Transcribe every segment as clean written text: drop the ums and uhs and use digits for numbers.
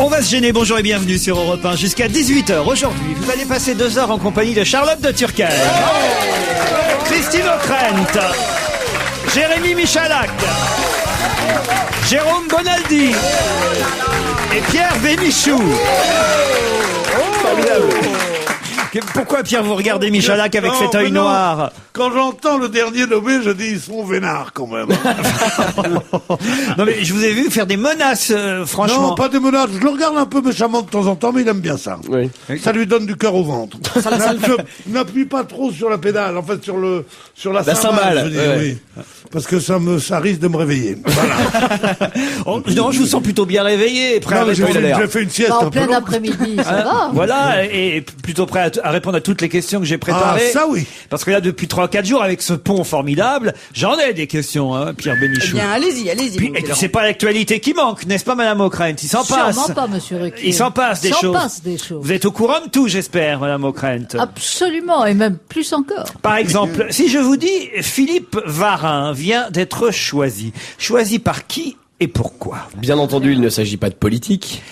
On va se gêner, bonjour et bienvenue sur Europe 1 jusqu'à 18h. Aujourd'hui, vous allez passer 2 heures en compagnie de Charlotte de Turckheim, Christine O'Krent, Jérémy Michalak, Jérôme Bonaldi et Pierre Bénichou. Pourquoi, Pierre, vous regardez Michalak avec cet œil noir? Quand j'entends le dernier nommé, je dis ils sont vénards quand même. Non mais je vous ai vu faire des menaces, franchement. Non, pas des menaces. Je le regarde un peu méchamment de temps en temps, mais il aime bien ça. Oui. Ça lui donne du cœur au ventre. N'appuie pas trop sur la pédale, en fait sur la cymbale. Je veux dire, oui. Parce que ça risque de me réveiller. Voilà. Non, je vous sens plutôt bien réveillé, prêt à répondre. J'ai fait une sieste en un peu plein longue. après-midi, ça va. Voilà, et plutôt prêt à répondre à toutes les questions que j'ai préparées. Ah, ça oui. Parce que là, depuis 3-4 jours, avec ce pont formidable, j'en ai des questions, hein, Pierre Bénichou. Eh bien, allez-y. Et puis c'est pas l'actualité qui manque, n'est-ce pas, Madame O'Krent? Il s'en passe. Sûrement pas, Monsieur Ruquier. Il s'en passe des choses. Vous êtes au courant de tout, j'espère, Madame O'Krent. Absolument, et même plus encore. Par exemple, si je vous dis Philippe Varin vient d'être choisi. Choisi par qui et pourquoi? Bien entendu, il ne s'agit pas de politique.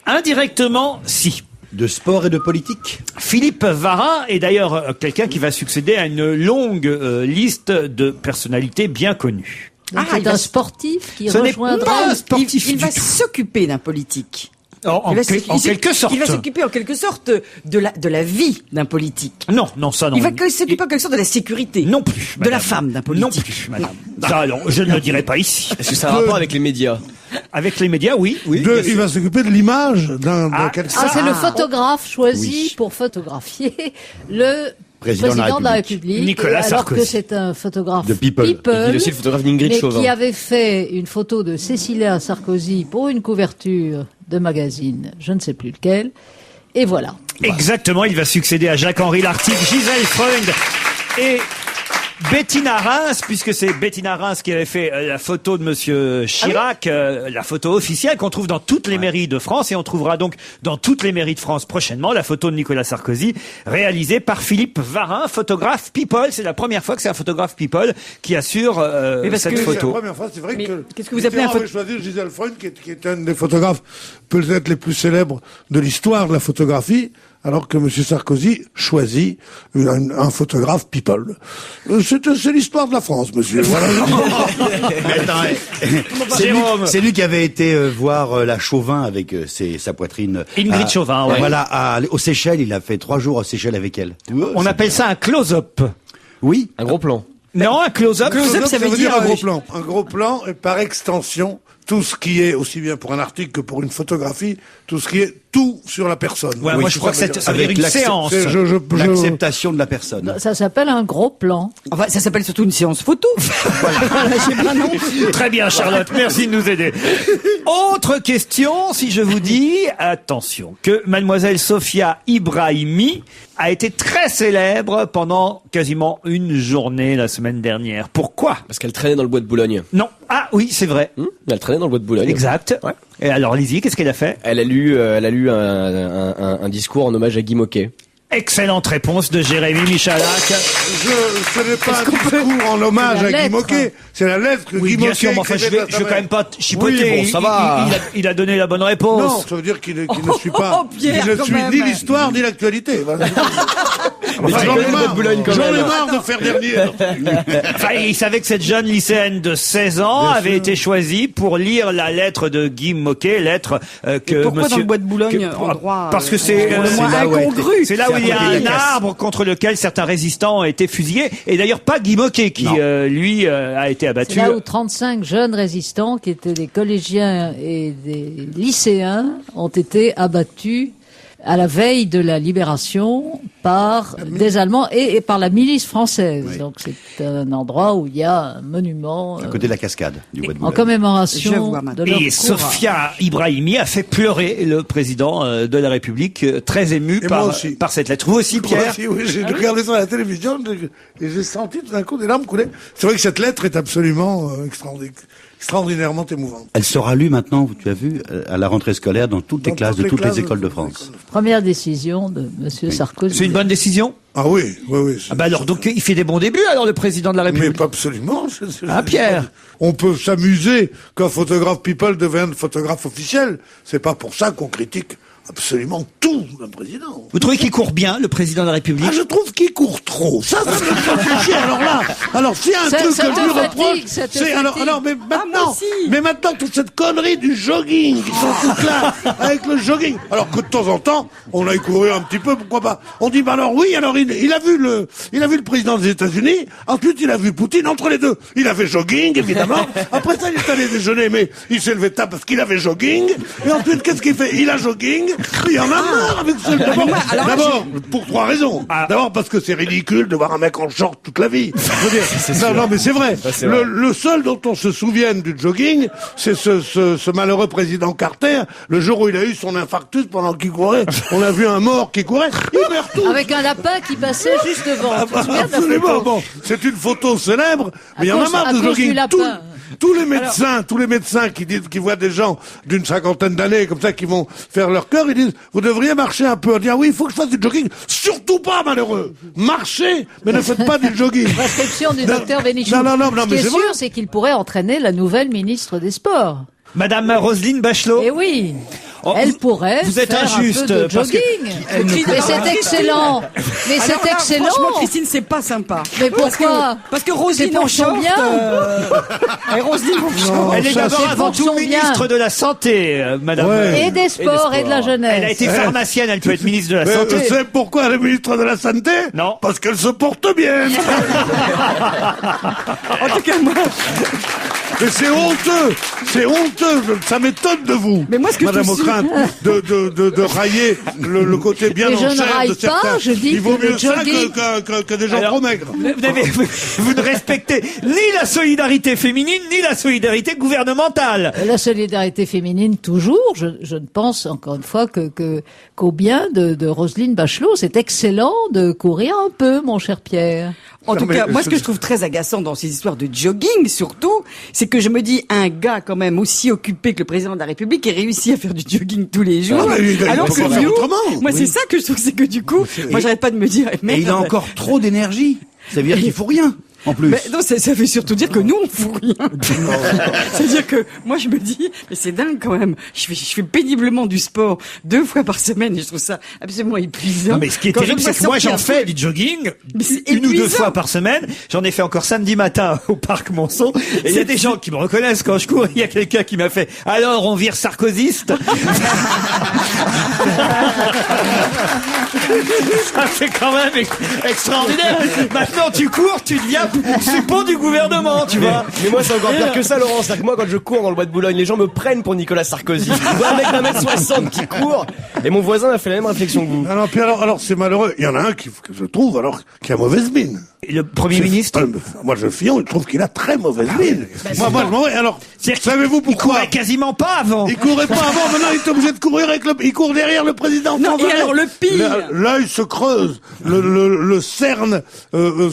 Indirectement, si. De sport et de politique. Philippe Varin est d'ailleurs quelqu'un qui va succéder à une longue liste de personnalités bien connues. Donc c'est un sportif qui Ce n'est rejoindra... pas un sportif Il va du tout. s'occuper d'un politique. En quelque sorte. Il va s'occuper en quelque sorte de la vie d'un politique. Non, ça non. Il va s'occuper en quelque sorte de la sécurité. Non plus. De la femme d'un politique. Non plus, madame. Ça, non, je ne le dirai pas ici. Est-ce que ça a un rapport avec les médias? Avec les médias, oui. Il va s'occuper de l'image de quelqu'un. Ah, c'est le photographe choisi pour photographier le président de la République. Nicolas alors Sarkozy. que c'est un photographe De People. Il est aussi le photographe d'Ingrid mais Chauvin. qui avait fait une photo de Cécilia Sarkozy pour une couverture de magazine, je ne sais plus lequel. Et voilà. Exactement, il va succéder à Jacques-Henri Lartigue, Gisèle Freund et Bettina Reims, puisque c'est Bettina Reims qui avait fait la photo de Monsieur Chirac, la photo officielle qu'on trouve dans toutes les mairies de France, et on trouvera donc dans toutes les mairies de France prochainement la photo de Nicolas Sarkozy, réalisée par Philippe Varin, photographe People. C'est la première fois que c'est un photographe People qui assure cette photo. C'est la première fois, c'est vrai que. Qu'est-ce que vous appelez un avait choisi Gisèle Freund, qui est un des photographes peut-être les plus célèbres de l'histoire de la photographie, alors que M. Sarkozy choisit un photographe People. C'est l'histoire de la France, monsieur. Voilà. C'est lui qui avait été voir la Chauvin avec sa poitrine. Ingrid Chauvin, ouais. Voilà, aux Seychelles. Il a fait 3 jours aux Seychelles avec elle. On appelle ça un close-up. Oui. Un gros plan. Non, un close-up. Close-up, ça veut dire un gros plan. Un gros plan, et par extension, tout ce qui est, aussi bien pour un article que pour une photographie, tout ce qui est tout sur la personne. Ouais, moi je crois que ça veut dire une séance. L'acceptation de la personne. Ça s'appelle un gros plan. Enfin, ça s'appelle surtout une séance photo. Voilà, j'ai pas non plus. Très bien, Charlotte, merci de nous aider. Autre question, si je vous dis, attention, que mademoiselle Sophia Ibrahimi a été très célèbre pendant quasiment une journée la semaine dernière. Pourquoi? Parce qu'elle traînait dans le bois de Boulogne. Non. Ah oui, c'est vrai. Elle traînait dans le bois de Boulogne. Exact. Ouais. Et alors, Lizzie, qu'est-ce qu'elle a fait? Elle a lu un discours en hommage à Guy Moquet. Excellente réponse de Jérémy Michalak. Ce n'est pas un discours en hommage à Guy Moquet, c'est la lettre que Oui, Guy bien Moquet sûr, mais enfin, je vais quand même pas chipoter. Oui, bon, ça va. Il a donné la bonne réponse. Non, ça veut dire qu'il ne suit pas. Pierre, il ne quand suit même. ni l'histoire ni l'actualité. Voilà. Enfin, J'en ai de marre. Boulogne quand J'en ai même. marre de faire dernier. Enfin, il savait que cette jeune lycéenne de 16 ans avait été choisie pour lire la lettre de Guy Moquet, lettre que Pourquoi monsieur... dans le bois de Boulogne, endroit Parce que c'est le moins incongru. c'est là où il y a un arbre contre lequel certains résistants ont été fusillés. Et d'ailleurs, pas Guy Moquet qui, lui, a été abattu. C'est là où 35 jeunes résistants, qui étaient des collégiens et des lycéens, ont été abattus à la veille de la libération par des Allemands et par la milice française. Oui. Donc c'est un endroit où il y a un monument À côté de la cascade du bois de en Boulogne. Je commémoration vois de maintenant. leur Et courage. Sophia Ibrahimi a fait pleurer le président de la République, très ému Et moi aussi. par cette lettre. Vous aussi, Pierre? Oui, j'ai regardé ça à la télévision et j'ai senti tout d'un coup des larmes couler. C'est vrai que cette lettre est absolument extraordinaire. extraordinairement émouvante. Elle sera lue maintenant, tu as vu, à la rentrée scolaire dans toutes les classes de toutes les écoles de France. Première décision de Monsieur Sarkozy. C'est une bonne décision? Ah oui, oui, oui. Ah bah alors, donc, il fait des bons débuts, alors, le président de la Mais République. pas absolument. Ah, Pierre. On peut s'amuser qu'un photographe people devienne photographe officiel. C'est pas pour ça qu'on critique absolument tout d'un président. Vous trouvez qu'il court bien, le président de la République? Ah, je trouve qu'il court trop. Ça me fait chier. Alors s'il y a un truc ça que je te lui fatigue, reproche, ça te c'est alors, fatigue. mais maintenant, aussi. mais maintenant toute cette connerie du jogging, qui sont toutes là, avec le jogging. Alors que de temps en temps, on aille courir un petit peu, pourquoi pas. On dit, bah alors oui, alors il a vu le président des États-Unis, ensuite il a vu Poutine, entre les deux. Il a fait jogging, évidemment. Après ça, il est allé déjeuner, mais il s'est levé de table parce qu'il avait jogging. Et ensuite, qu'est-ce qu'il fait? Il a jogging. Il y en a marre avec ce... D'abord, pour 3 raisons. D'abord, parce que c'est ridicule de voir un mec en short toute la vie. Je veux dire, non, mais c'est vrai. Le seul dont on se souvienne du jogging, c'est ce malheureux président Carter. Le jour où il a eu son infarctus pendant qu'il courait, on a vu un mort qui courait. Il meurt tout. Avec un lapin qui passait juste devant. Tu te souviens de la Absolument. photo? Bon, c'est une photo célèbre, mais il y en a marre à de cause jogging. du lapin. Tous les médecins qui disent, qui voient des gens d'une 50aine d'années comme ça qui vont faire leur cœur, ils disent, vous devriez marcher un peu. On dit, ah oui, il faut que je fasse du jogging. Surtout pas, malheureux. Marchez, mais ne faites pas du jogging. Prescription du docteur Bénichou. Non, Ce qui mais est c'est sûr, vrai. c'est qu'il pourrait entraîner la nouvelle ministre des Sports. Madame Roselyne Bachelot? Eh oui. Oh, Elle pourrait vous êtes faire injuste, un peu de parce que- jogging. Mais c'est excellent. Mais c'est Alors là, excellent. Franchement, Christine, c'est pas sympa. Mais pourquoi? Parce que Roselyne C'est pour en son short, bien. et Roselyne en short. Elle est ça, d'abord c'est avant pour tout son ministre bien. de la Santé, madame. Ouais. Et des sports et de la jeunesse. Elle a été pharmacienne, elle peut être ministre de la Mais Santé. vous savez pourquoi elle est ministre de la Santé? Non. Parce qu'elle se porte bien. En tout cas, moi, Mais c'est honteux, ça m'étonne de vous, Mais moi, ce que je Madame trouve Ockrent, de railler le côté bien Mais en je ne chair raille de pas, certains. je dis Il vaut que le mieux ça jogging- que des gens Alors, trop maigres. vous ne respectez ni la solidarité féminine, ni la solidarité gouvernementale. La solidarité féminine, toujours. Je ne pense, encore une fois, qu'au bien de Roselyne Bachelot. C'est excellent de courir un peu, mon cher Pierre. en Non, tout mais cas, moi, ce c'est- que je trouve très agaçant dans ces histoires de jogging, surtout, c'est que je me dis, un gars quand même aussi occupé que le président de la République qui réussit à faire du jogging tous les jours, Ah, mais il alors peut que pas faire nous, autrement. moi, c'est ça que je trouve, c'est que du coup, moi, j'arrête pas de me dire, Et merde. il a encore trop d'énergie. Ça veut dire qu'il faut rien, en plus. Mais non, ça veut surtout dire que nous, on fout rien. C'est-à-dire que moi, je me dis, mais c'est dingue quand même. Je fais péniblement du sport 2 fois par semaine et je trouve ça absolument épuisant. Non, mais ce qui est Quand terrible, je vois c'est que moi, sortir j'en un fais truc- du jogging Mais c'est une ou 2 épuisant. fois par semaine. J'en ai fait encore samedi matin au parc Monceau. Et il y a des gens qui me reconnaissent quand je cours. Il y a quelqu'un qui m'a fait, alors, on vire sarkozyste. Ça, c'est quand même extraordinaire. Maintenant, tu cours, tu deviens suppôt du gouvernement, tu vois. Mais moi, c'est encore pire que ça, Laurent. C'est-à-dire que moi, quand je cours dans le bois de Boulogne, les gens me prennent pour Nicolas Sarkozy. Je vois un mec d'1m60 qui court, et mon voisin a fait la même réflexion que vous. Alors, puis alors c'est malheureux. Il y en a un que je trouve, alors, qui a mauvaise mine. Et le Premier ministre, Moi, Fillon, je trouve qu'il a très mauvaise mine. Moi, je m'en vais. Alors, c'est-à-dire qu'il- savez-vous il pourquoi? courait quasiment pas avant. Il courait pas avant, maintenant il est obligé de courir avec il court derrière le président. Non, sans et arrêt. alors, le pire. L'œil se creuse, le cerne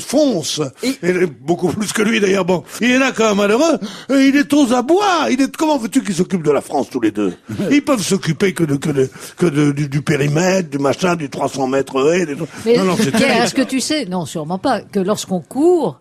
fonce, et beaucoup plus que lui d'ailleurs. Bon, il est là quand même malheureux, et il est aux abois. Comment veux-tu qu'ils s'occupent de la France tous les deux? Ils peuvent s'occuper que du périmètre, du machin, du 300 mètres haies. Mais Non, c'est Pierre, terrible. est-ce que tu sais, non, sûrement pas, que lorsqu'on court,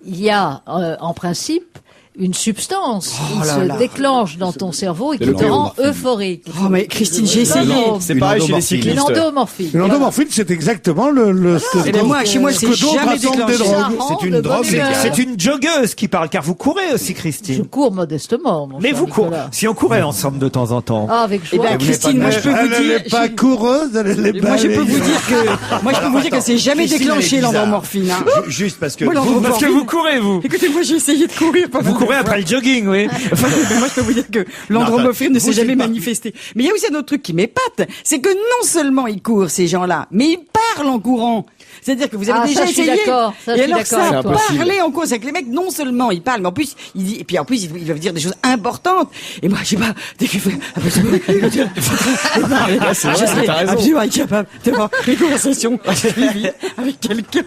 il y a, en principe, une substance qui se déclenche dans ton cerveau et qui te rend euphorique. Oh, mais Christine, j'ai essayé. C'est pareil chez les Une cyclistes. endomorphine. Une endomorphine, c'est exactement Eh ben, moi, chez moi, ce c'est que d'autres jamais rassemblent des déclenché. drogues. C'est une drogue, c'est une joggeuse qui parle, car vous courez aussi, Je Christine. cours modestement, mon Mais cher vous courez. Nicolas. Si on courait ensemble de temps en temps. Ah, avec Eh joie. ben, Christine, moi, je peux vous Elle dire. n'est pas coureuse, elle est Moi, je peux vous balayée. dire que, moi, je peux vous dire que c'est jamais Christine, déclenché elle est bizarre. l'endormorphine, hein. Juste parce que Moi, Parce que l'endormorphine- vous courez, vous. Écoutez, moi, j'ai essayé de courir. Pas Vous mal de courez fois. après le jogging, oui. Moi, je peux vous dire que l'endormorphine ne s'est vous, jamais c'est pas- manifesté. Mais il y a aussi un autre truc qui m'épate, c'est que non seulement ils courent, ces gens-là, mais ils parlent en courant. C'est-à-dire que vous avez Ah, déjà ça, je suis essayé. d'accord. Ça, je Et suis alors d'accord ça, avec toi. parler en cause avec les mecs, non seulement ils parlent, mais en plus, et puis en plus, ils doivent dire des choses importantes. Et moi, je sais pas, dès qu'il fait, absolument, c'est vrai, je serais t'as raison. absolument incapable d'avoir une conversation suivie avec quelqu'un.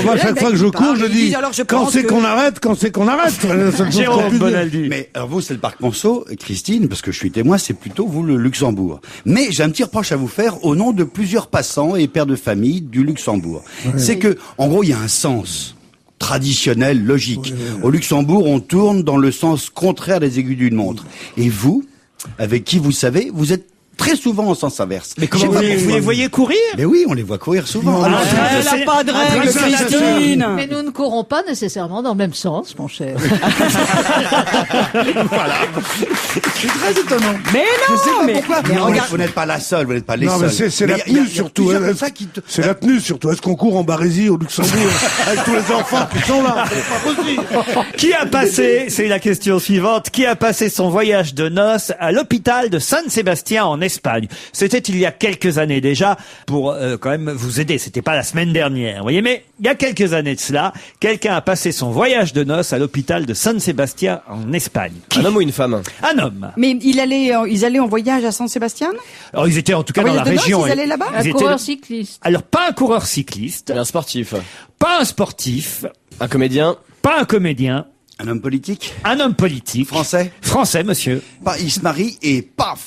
Moi, chaque fois que je cours, je Ils dis, disent, alors, je quand pense c'est que- qu'on arrête, quand c'est qu'on arrête. C'est la seule chose qu'on Jérôme puisse dire. Bonaldi. Mais alors vous, c'est le parc Monceau, Christine, parce que je suis témoin, c'est plutôt vous le Luxembourg. Mais j'ai un petit reproche à vous faire au nom de plusieurs passants et pères de famille du Luxembourg. C'est que, en gros, il y a un sens traditionnel, logique. Au Luxembourg, on tourne dans le sens contraire des aiguilles d'une montre. Et vous, avec qui vous savez, vous êtes très souvent en sens inverse. Mais comment Je sais pas vous pourquoi. les voyez courir? Mais oui, on les voit courir souvent. Alors, Elle a pas de règles, Christine. Mais nous ne courons pas nécessairement dans le même sens, mon cher. c'est très étonnant. Mais Je sais non, pas mais, pourquoi. mais Non, regarde. vous n'êtes pas la seule, vous n'êtes pas les Non, seuls. mais c'est la il y a- il y a tenue surtout. plusieurs hein. comme ça qui te- C'est la tenue surtout. Est-ce qu'on court en barésie au Luxembourg avec tous les enfants qui sont là? C'est pas possible. Qui a passé, c'est la question suivante, qui a passé son voyage de noces à l'hôpital de San Sébastien en Espagne? C'était il y a quelques années déjà, pour quand même vous aider. C'était pas la semaine dernière, vous voyez, mais il y a quelques années de cela, quelqu'un a passé son voyage de noces à l'hôpital de San Sébastien en Espagne. Qui? Un homme ou une femme? Un homme. Mais ils allaient en voyage à San Sébastien? Alors ils étaient en tout cas Ah oui, dans la de noces, région. ils allaient là-bas Ils Un étaient- coureur cycliste. Alors pas un coureur cycliste, Un sportif. pas un sportif, Un comédien. pas un comédien, Un homme politique un homme politique. Français. Français, monsieur. Pas, il se marie et paf.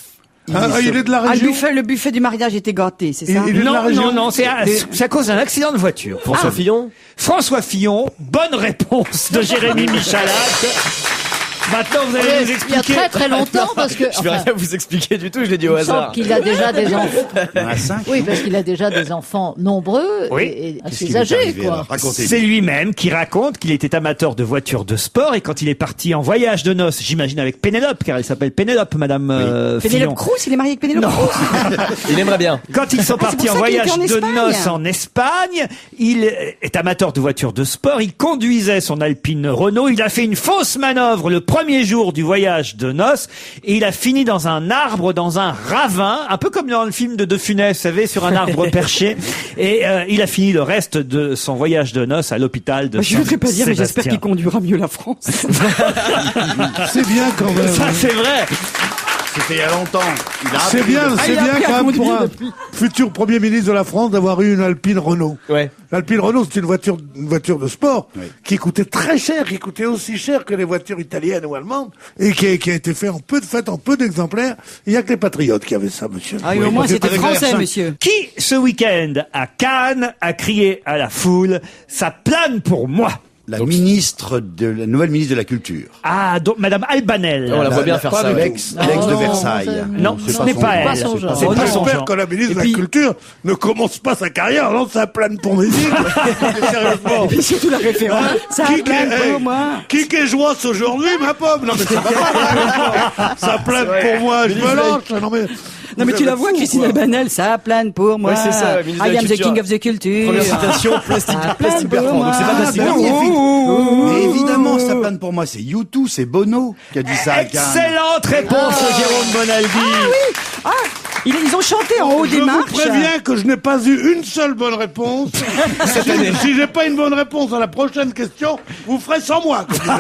Il est de la Ah, région. le buffet du mariage était gâté, c'est ça? Il est de la Non, région. non, c'est à cause d'un accident de voiture. François Fillon. François Fillon, bonne réponse de Jérémy Michalak. Maintenant, vous allez nous Il y a expliquer. très très longtemps, parce que Je vais enfin, rien vous expliquer du tout, je l'ai dit il au me semble hasard. qu'il a déjà des enfants. Il y en a 5. Oui, parce qu'il a déjà des enfants nombreux Oui. et Qu'est-ce assez qui lui est âgés, arrivé, quoi. alors Racontez-nous. C'est lui-même qui raconte qu'il était amateur de voitures de sport et quand il est parti en voyage de noces, j'imagine avec Pénélope, car elle s'appelle Pénélope, madame Fillon. Pénélope Cruz, il est marié avec Pénélope Cruz? Il aimerait bien. Quand ils sont Ah, c'est partis pour en ça qu'il était voyage en de Espagne. noces en Espagne, il est amateur de voitures de sport, il conduisait son Alpine Renault, il a fait une fausse manœuvre le premier jour du voyage de noces et il a fini dans un arbre, dans un ravin, un peu comme dans le film de De Funès, vous savez, sur un arbre perché. Et il a fini le reste de son voyage de noces à l'hôpital de Je voudrais pas dire, mais j'espère Saint-Sébastien. qu'il conduira mieux la France. C'est bien quand même. Ça, c'est vrai. C'était il y a longtemps. Il a C'est appris bien, de- c'est il a bien appris à quand même pour conduire un depuis. futur Premier ministre de la France d'avoir eu une Alpine Renault. Ouais. L'Alpine Renault, c'est une voiture de sport Oui. qui coûtait très cher, qui coûtait aussi cher que les voitures italiennes ou allemandes et qui a été fait en peu d'exemplaires. Il y a que les patriotes qui avaient ça, monsieur. Ah, et au moins, c'était avec français, la R5. monsieur. Qui, ce week-end, à Cannes, a crié à la foule « Ça plane pour moi ». La ministre de la nouvelle ministre de la Culture. Ah, donc Madame Albanel. On la voit bien faire pas ça. de ouais. l'ex de non, Versailles. Non, c'est ce n'est son pas genre. elle. son genre. C'est pas son J'espère genre. que la ministre Et de puis- la Culture ne commence pas sa carrière en ça plane pour mes îles. Sérieusement. Et puis surtout la référence. Ça plane pour moi. Qui est joie aujourd'hui, ma pomme? Non, mais ça va pas. Ça plane pour moi, je me lance. Non, mais. Non, mais vous tu la êtes vois, fous, Christine quoi. Albanel, ça plane pour moi. Ouais, c'est ça, ministre de I la am the Culture. king of the culture. Première citation, plastique, Ça plastique plane Bertrand. pour Donc c'est pas moi. plastique Ah, Bertrand. magnifique. Mais évidemment, ça plane pour moi. C'est U2, c'est Bono qui a dit ça à Cannes. Excellente réponse de Jérôme Bonaldi. Ah, ils ont chanté en haut Je des vous marches. préviens que je n'ai pas eu une seule bonne réponse. Si j'ai pas une bonne réponse à la prochaine question, vous ferez sans moi. comme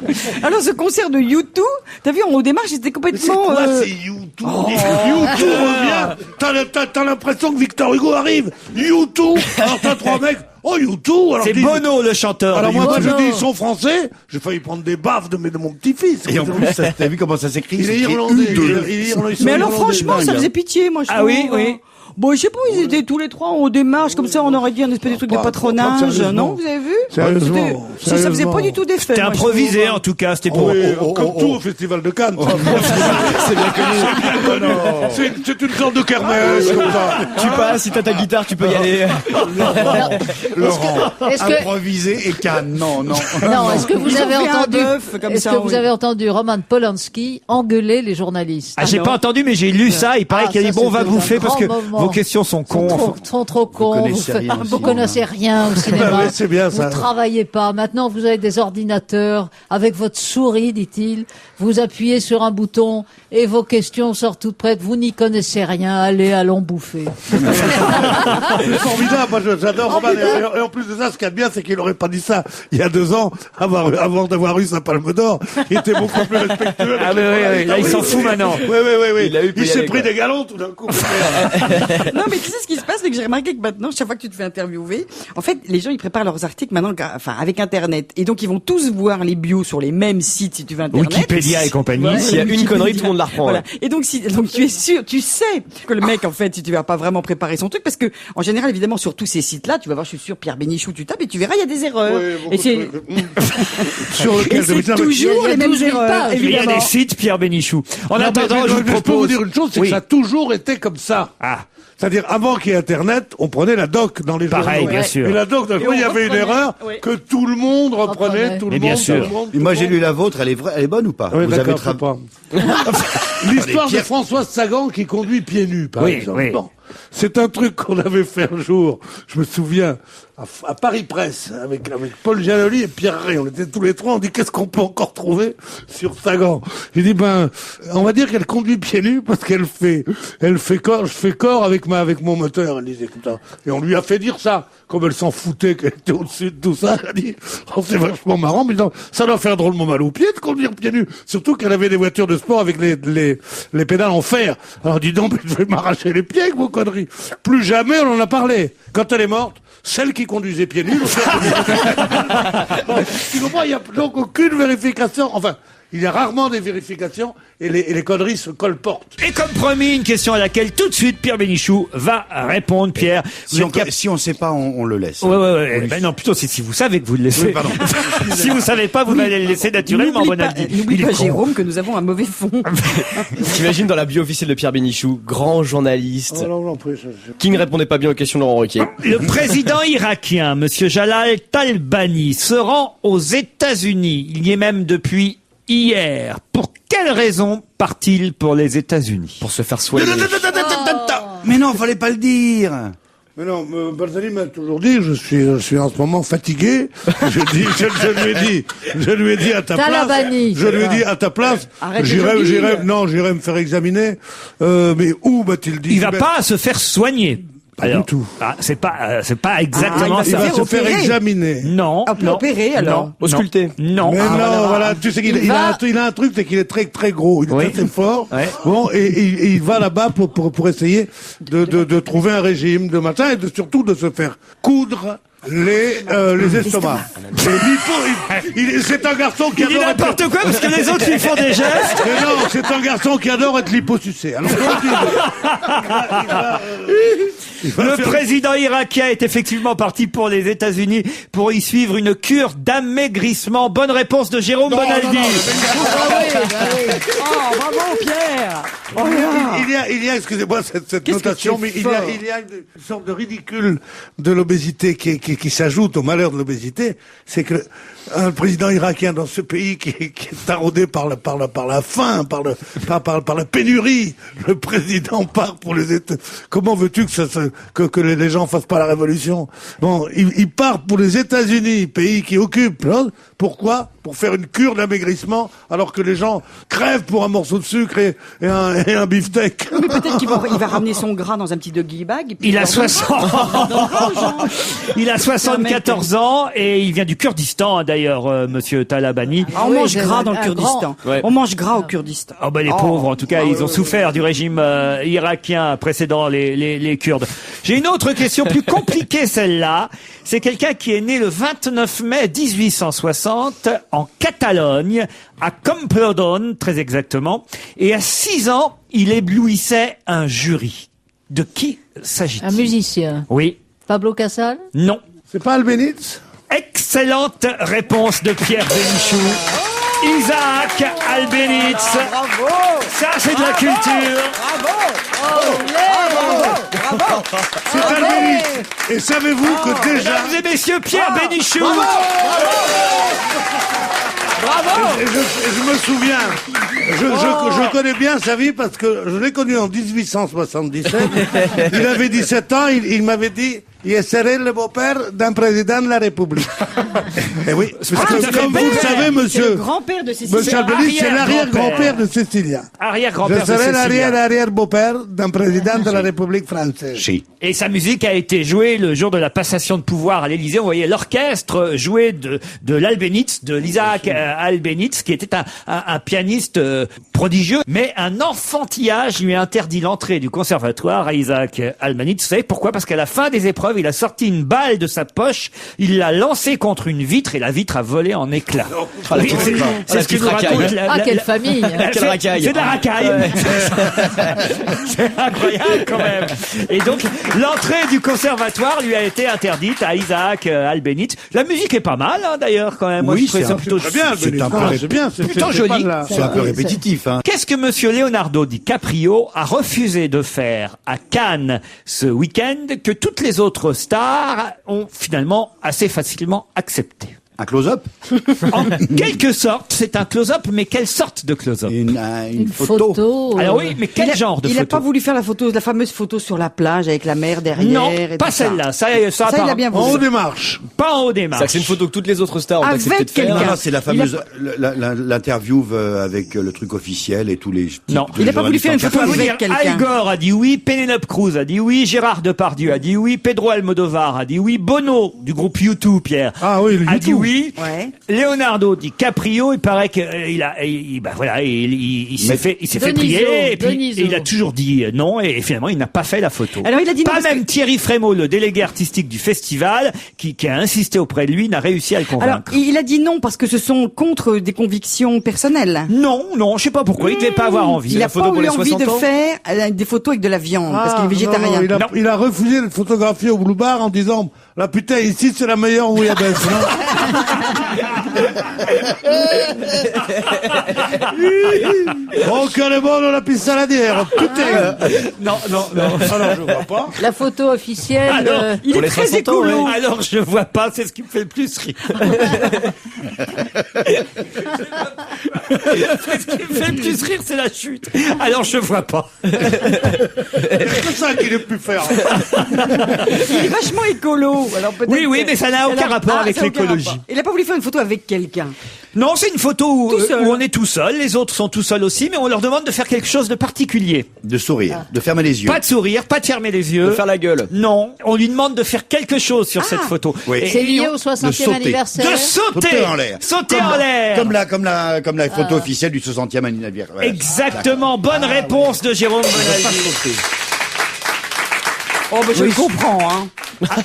vous dites. Alors, ce concert de U2, t'as vu, en haut des marches, c'était C'est complètement... quoi, euh, c'est U2 U2 revient. T'as l'impression que Victor Hugo arrive. U2. Alors t'as trois mecs. Oh, U2. Alors C'est dis- Bono, le chanteur. Alors de moi, YouTube. je dis, ils sont français. J'ai failli prendre des baffes de mon petit-fils. Et en plus, t'as vu comment ça s'écrit? Il est C'est écrit irlandais. U2. Ils sont Mais alors, irlandais. franchement, ça faisait pitié, moi, je Ah trouve. oui, oui. Bon, je sais pas, ils étaient tous les trois en haut des marches, comme ça, on aurait dit un espèce de truc de Pas patronage. sérieusement. Non, vous avez vu? Sérieusement, Ça faisait pas du tout d'effet. C'était moi, je improvisé, trouve. en tout cas. C'était pour... Oui, comme tout au Festival de Cannes. C'est bien connu. C'est une sorte de kermesse, comme ça. Tu passes, si t'as ta guitare, tu peux y aller. Laurent, Est-ce que- improvisé et Cannes. Non, non. Non, est-ce que vous Ils ont avez fait un entendu, bœuf, comme est-ce ça, que oui. vous avez entendu Roman Polanski engueuler les journalistes? Ah, j'ai non. pas entendu, mais j'ai lu ça. Il paraît Ah, qu'il a dit ça, bon, on va c'était bouffer un parce que grand moment. vos questions sont cons. Sont trop cons, connaissez rien vous aussi, connaissez rien au cinéma. Ouais, c'est bien, ça. Vous travaillez pas. Maintenant, vous avez des ordinateurs avec votre souris, dit-il. Vous appuyez sur un bouton et vos questions sortent toutes prêtes. Vous n'y connaissez rien. Allons bouffer. C'est formidable, moi j'adore Roman. Et en plus de ça, ce qu'il y a de bien, c'est qu'il n'aurait pas dit ça il y a 2 ans, avant d'avoir eu sa Palme d'Or. Il était beaucoup plus respectueux. Ah oui, là il s'en fout maintenant. Oui. Il s'est pris des galons tout d'un coup. Non, mais tu sais ce qui se passe, c'est que j'ai remarqué que maintenant, chaque fois que tu te fais interviewer, en fait, les gens, ils préparent leurs articles maintenant, avec Internet. Et donc, ils vont tous voir les bios sur les mêmes sites, si tu veux, Internet. Wikipédia et compagnie. Voilà, S'il y a une connerie, tout le monde la reprend. Voilà. Et donc, donc tu es sûr, tu sais que le mec, en fait, si tu vas pas vraiment préparer son truc, parce que, en général, évidemment, sur tous ces sites-là, tu vas voir, je suis sûr, Pierre Bénichou, tu tapes et tu verras, il y a des erreurs. Et c'est sur lequel c'est toujours les mêmes erreurs, Il y a évidemment. des sites Pierre Bénichou. En Non, attendant, mais je vous peux propose... vous dire une chose, c'est Oui. que ça a toujours été comme ça. Ah. C'est-à-dire, avant qu'il y ait Internet, on prenait la doc dans les Pareil, journaux. bien sûr. Et la doc, d'un coup, on il y avait une reprenait. erreur Oui. que tout le monde reprenait, tout Mais le bien monde, sûr. tout le monde. Et moi, j'ai lu la vôtre, elle est vraie, elle est bonne ou pas? Oui, Vous avez d'accord, je sais pas. L'histoire de Pierre- Françoise Sagan qui conduit pieds nus, par Oui, exemple. oui. Bon. C'est un truc qu'on avait fait un jour, je me souviens, à Paris Presse, avec Paul Giannoli et Pierre Rey. On était tous les trois, on dit qu'est-ce qu'on peut encore trouver sur Sagan? Il dit on va dire qu'elle conduit pieds nus parce qu'elle fait corps, je fais corps avec mon moteur, elle disait comme ça. Et on lui a fait dire ça, comme elle s'en foutait qu'elle était au-dessus de tout ça, elle a dit, c'est vachement marrant, mais non, ça doit faire drôlement mal aux pieds de conduire pieds nus. Surtout qu'elle avait des voitures de sport avec les pédales en fer. Alors dis donc, je vais m'arracher les pieds avec vos conneries. Plus jamais on en a parlé. Quand elle est morte, celle qui conduisait pieds nus. Tu comprends, il n'y a donc aucune vérification. Enfin, il y a rarement des vérifications et les conneries se colportent. Et comme promis, une question à laquelle tout de suite Pierre Bénichou va répondre. Pierre, vous êtes Si on sait pas, on le laisse. Ouais. Ben non, plutôt c'est si vous savez que vous le laissez. Oui, pardon. Si vous savez pas, vous allez le laisser naturellement, Bonaldi. N'oublie Il est pas, con. Jérôme, que nous avons un mauvais fond. T'imagines dans la bio officielle de Pierre Bénichou, grand journaliste, Oh, non, qui ne répondait pas bien aux questions de Laurent Ruquier. Le président irakien, Monsieur Jalal Talbani, se rend aux États-Unis. Il y est même depuis hier. Pour quelle raison part-il pour les États-Unis? Pour se faire soigner. Mais non, fallait pas le dire. Mais non, Balzani m'a toujours dit, je suis en ce moment fatigué. Je lui ai dit à ta place. Talabani. Je lui ai dit à ta place. Arrête de J'irai dire. me faire examiner. Mais où m'a-t-il dit? Il va pas se faire soigner. Pas du tout. C'est pas exactement il Il ça. va se faire opérer. examiner. Non. On peut non, opérer, alors. non, Ausculter. Non. Mais non, voilà, tu sais qu'il Il va- il a un truc, c'est qu'il est très très gros, il est Oui. très fort. Ouais. Bon, et il va là-bas pour essayer de trouver un régime de matin et surtout de se faire coudre les estomacs. C'est un garçon qui Il dit adore n'importe quoi parce que les autres lui font des gestes. Mais non, c'est un garçon qui adore être liposucé. Alors donc, il va Le faire- président irakien est effectivement parti pour les États-Unis pour y suivre une cure d'amaigrissement. Bonne réponse de Jérôme Bonaldi. Oh, bravo, Pierre! Il y a, excusez-moi cette Qu'est-ce que notation, tu mais es il fort. y a une sorte de ridicule de l'obésité qui s'ajoute au malheur de l'obésité. C'est que un président irakien dans ce pays qui est taraudé par la faim, par la pénurie, le président part pour les États. Comment veux-tu que les gens fassent pas la révolution? Bon, il part pour les États-Unis, pays qui occupe. Hein. Pourquoi? Pour faire une cure d'amaigrissement, alors que les gens crèvent pour un morceau de sucre et un beefsteak. Mais peut-être qu'il va ramener son gras dans un petit doggy bag. Et puis Il a leur donne- 60. Il a 74 ans et il vient du Kurdistan d'ailleurs, Monsieur Talabani. Ah, on Oui, mange c'est gras dans le un Kurdistan. grand- Ouais. On mange gras au Kurdistan. Oh bah les pauvres, en tout cas, ils ont souffert du régime irakien précédent les Kurdes. J'ai une autre question plus compliquée, celle-là. C'est quelqu'un qui est né le 29 mai 1860 en Catalogne, à Camprodon, très exactement. Et à 6 ans, il éblouissait un jury. De qui s'agit-il? Un musicien. Oui. Pablo Casals? Non. C'est pas Albéniz? Excellente réponse de Pierre Bénichou. Isaac Albéniz. Ça, c'est de la culture. C'est Albéniz. Et savez-vous que déjà... Mesdames et messieurs, Pierre Bénichou. Et je me souviens, je connais bien sa vie parce que je l'ai connu en 1877. Il avait 17 ans, il m'avait dit, Je serai le beau-père d'un président de la République. Eh oui, Comme vous le savez, C'est le monsieur, grand-père de Cécilia. monsieur Albéniz, c'est l'arrière-grand-père de Cécilia. Arrière-grand-père Je de serai Cécilia. l'arrière-beau-père d'un président de la République française. Si. Et sa musique a été jouée le jour de la passation de pouvoir à l'Élysée. On voyait l'orchestre jouer de l'Albénitz, de l'Isaac Albénitz, qui était un pianiste prodigieux. Mais un enfantillage lui a interdit l'entrée du conservatoire à Isaac Albénitz. Vous savez pourquoi? Parce qu'à la fin des épreuves, il a sorti une balle de sa poche, il l'a lancée contre une vitre et la vitre a volé en éclats. Oui, c'est ce que nous raconte Quelle famille. Quelle racaille. C'est de la racaille. C'est incroyable quand même. Et donc, l'entrée du conservatoire lui a été interdite à Isaac Albéniz. La musique est pas mal, hein, d'ailleurs, quand même. Moi, Oui, je trouvais c'est ça un- plutôt Très bien, C'est un peu c'est bien. plutôt c'est joli. pas de la- C'est un peu répétitif, hein. Qu'est-ce que monsieur Leonardo DiCaprio a refusé de faire à Cannes ce week-end que toutes les autres stars ont finalement assez facilement accepté? Un close-up? En quelque sorte, c'est un close-up, mais quelle sorte de close-up? Une photo. Alors oui, mais quel genre de Il photo? a pas voulu faire la fameuse photo sur la plage avec la mer derrière. Non, et pas tout ça. celle-là. Ça, Ça, il a bien En haut voulu. des marches. Pas en haut des marches. C'est-à-dire que c'est une photo que toutes les autres stars ont Avec accepté de faire. quelqu'un. Non, non, c'est la fameuse l'interview avec le truc officiel et tous les. Non. tous les Il a pas voulu faire une Je photo peux vous avec dire, quelqu'un. Al Gore a dit oui, Penelope Cruz a dit oui, Gérard Depardieu a dit oui, Pedro Almodovar a dit oui, Bono du groupe U2, Pierre, Ah oui, le a dit YouTube. oui. Ouais. Leonardo DiCaprio, il paraît qu'il s'est fait Deniso, prier et puis Deniso. il a toujours dit non et finalement il n'a pas fait la photo. Alors, il a dit non pas parce même Thierry Frémaux, le délégué artistique du festival, qui a insisté auprès de lui, n'a réussi à le Alors, convaincre. il a dit non parce que ce sont contre des convictions personnelles. Non, je sais pas pourquoi, il devait pas avoir envie. Il la n'a photo pas pour eu les envie 60 de ans faire des photos avec de la viande parce qu'il est végétarien. Non, Non. il a refusé de photographier au Blue Bar en disant la putain ici c'est la meilleure bouillabaisse. Oh quelle est bonne la piste saladière, putain. Non. Alors je vois pas. La photo officielle. Alors, Il Pour est les très 60 ans, écolo. ouais. Alors je vois pas, c'est ce qui me fait le plus rire. Ce qui me fait le plus rire, c'est la chute. Alors je vois pas. C'est ça qu'il ait pu faire. Il est vachement écolo. Alors peut-être Oui, que- mais ça n'a aucun Alors- rapport avec ça n'a aucun l'écologie. rapport. Il n'a pas voulu faire une photo avec quelqu'un. Non, c'est une photo où, Tout seul. où on est tout seul, les autres sont tout seuls aussi, mais on leur demande de faire quelque chose de particulier. De sourire, de fermer les yeux. Pas de sourire, pas de fermer les yeux. De faire la gueule. Non, on lui demande de faire quelque chose sur cette photo. Oui. Et- C'est lié et au de 60e sauter. anniversaire. de sauter, Sauter en l'air. sauter en l'air. Comme la photo officielle du 60e anniversaire. Voilà. Exactement, bonne réponse de Jérôme Bonaldi. Oh, bah, je le comprends, hein.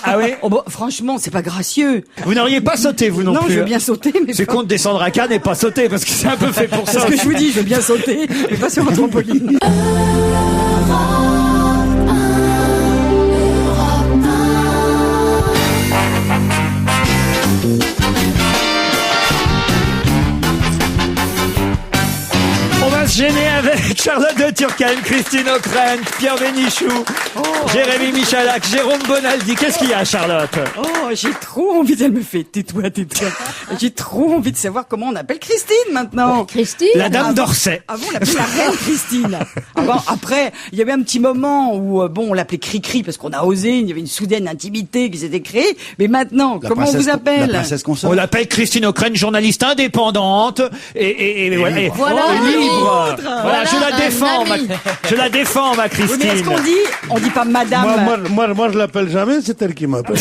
Ah oui, Oh, bah, franchement, c'est pas gracieux. vous n'auriez pas sauté vous non, Non, plus. je veux bien sauter, mais C'est pas... con de descendre à Cannes et pas sauter parce que c'est un peu fait pour C'est ça. ce que je vous dis, je veux bien sauter, mais pas sur un trampoline. On va se gêner avec Charlotte de Turckheim, Christine O'Krent, Pierre Bénichou, Jérémy Michalak, Jérôme Bonaldi. Qu'est-ce qu'il y a, Charlotte? Oh, j'ai trop envie, elle me fait tais-toi. J'ai trop envie de savoir comment on appelle Christine maintenant. Christine. La dame d'Orsay. Avant, on l'appelait la reine Christine. Après, il y avait un petit moment où, on l'appelait Cri-Cri parce qu'on a osé, il y avait une soudaine intimité qui s'était créée. Mais maintenant, comment on vous La appelle? princesse consort. On l'appelle Christine O'Krent, journaliste indépendante et voilà. Et- Voilà. et libre. Voilà, Voilà je la un défends, ami. je la défends, ma Oui, mais est-ce Christine. qu'on dit, on dit pas madame? Moi je l'appelle jamais, c'est elle qui m'appelle.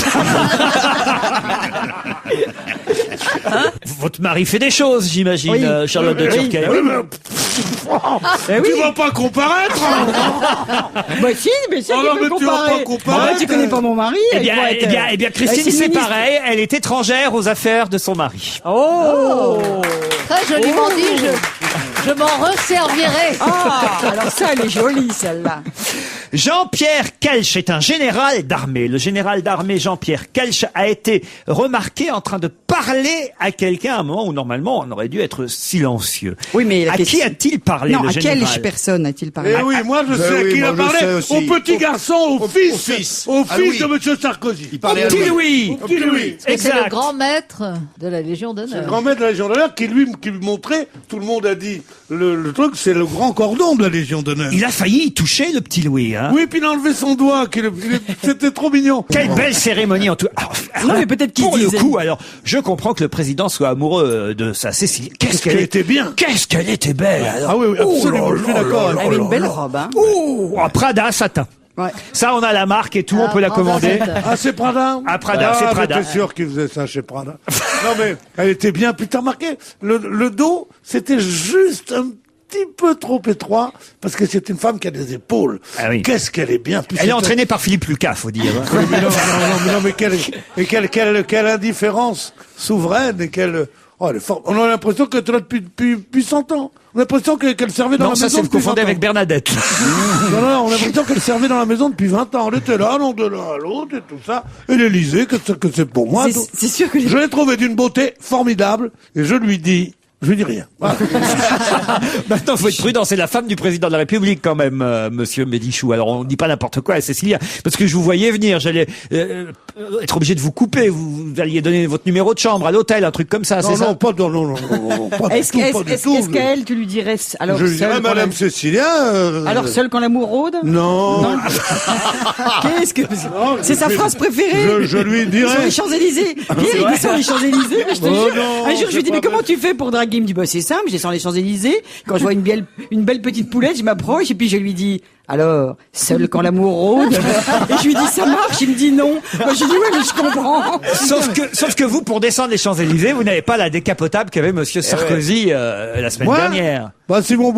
Votre mari fait des choses, j'imagine, Oui. Charlotte de Oui. Turckheim. Tu vas pas comparaître hein. Bah si, mais c'est Oh qui non, peut mais tu vas comparer. pas comparer. Ah bah, tu connais pas mon mari. Eh il bien, pourrait être- Christine, c'est c'est une ministre. pareil. Elle est étrangère aux affaires de son mari. Oh. Très joliment dit, je m'en resservirai. Ah, alors ça, elle est jolie, celle-là. Jean-Pierre Kelch est un général d'armée. Le général d'armée Jean-Pierre Kelch a été remarqué en train de parler à quelqu'un à un moment où normalement on aurait dû être silencieux. Oui, mais la à question- qui a-t-il parlé, Non, le à général? quelle personne a-t-il parlé? Eh oui, moi je sais à oui, qui il a moi, je sais parlé. aussi. Au petit garçon, au fils, au À fils Louis. de Monsieur Sarkozy. Il parlait Au à petit Louis. Louis. Au petit Louis. C'est le Exact. grand maître de la Légion C'est le d'honneur. grand maître de la Légion d'honneur qui lui montrait, tout le monde a dit, le truc, c'est le grand cordon de la Légion d'honneur. Il a failli y toucher, le petit Louis. hein. Oui, puis il a enlevé son doigt, c'était trop mignon. Quelle belle cérémonie en tout. Alors, Non, mais peut-être qu'il pour le disait- coup, alors, je comprends que le président soit amoureux de sa Cécile. Qu'est-ce qu'elle était bien. Qu'est-ce qu'elle était belle. Alors. Ah oui, absolument, je suis d'accord. Elle avait une belle robe, hein. Oh, Prada satin. Ouais. Ça, on a la marque et tout, on peut la Prada commander. satin. Ah, c'est Prada? Ah, Prada, c'est Prada. J'étais sûr qu'il faisait ça chez Prada. Non, mais elle était bien. Puis t'as remarqué, le dos, c'était juste un petit peu trop étroit, parce que c'est une femme qui a des épaules. Ah oui. Qu'est-ce qu'elle est bien. Puis Elle est c'est- entraînée par Philippe Lucas, faut dire. hein. Oui, mais quelle indifférence souveraine et quelle... Oh, elle est forte. On a l'impression qu'elle est là depuis 100 ans. On a l'impression qu'elle servait dans Non, la ça, maison c'est vous depuis 20 confondez ans. avec Bernadette. Non, on a l'impression qu'elle servait dans la maison depuis 20 ans. Elle était là, non, de l'un à l'autre et tout ça. Et l'Élysée, que c'est pour moi. C'est sûr que les- Je l'ai trouvée d'une beauté formidable et je lui dis rien. Voilà. Maintenant, faut être prudent. C'est la femme du président de la République, quand même, monsieur Médichou. Alors, on dit pas n'importe quoi à Cécilia. Parce que je vous voyais venir. J'allais être obligé de vous couper. Vous alliez donner votre numéro de chambre à l'hôtel, un truc comme ça, c'est Non, ça? non, pas, non, pas du Est-ce tout, pas du tout. qu'elle, tu lui dirais, alors, Je lui dirais, seule quand Madame la- Cécilia. alors, seul quand l'amour rôde? Non. Qu'est-ce que, Non, c'est sa je- phrase préférée. je lui dirais. Sur les Champs-Élysées. Pierre, il descend les Champs-Élysées, je te Oh jure. non, Un jour, je c'est lui dis, pas mais comment vrai. tu fais pour draguer? Il me dit, bah, c'est simple, je descends les Champs-Élysées. Quand je vois une belle petite poulette, je m'approche et puis je lui dis, alors, seul quand l'amour rôde? Et je lui dis, ça marche? Il me dit non. Moi, je dis, ouais, mais je comprends. Sauf que vous, pour descendre les Champs-Élysées, vous n'avez pas la décapotable qu'avait monsieur Sarkozy, la semaine Moi dernière. Bah, si mon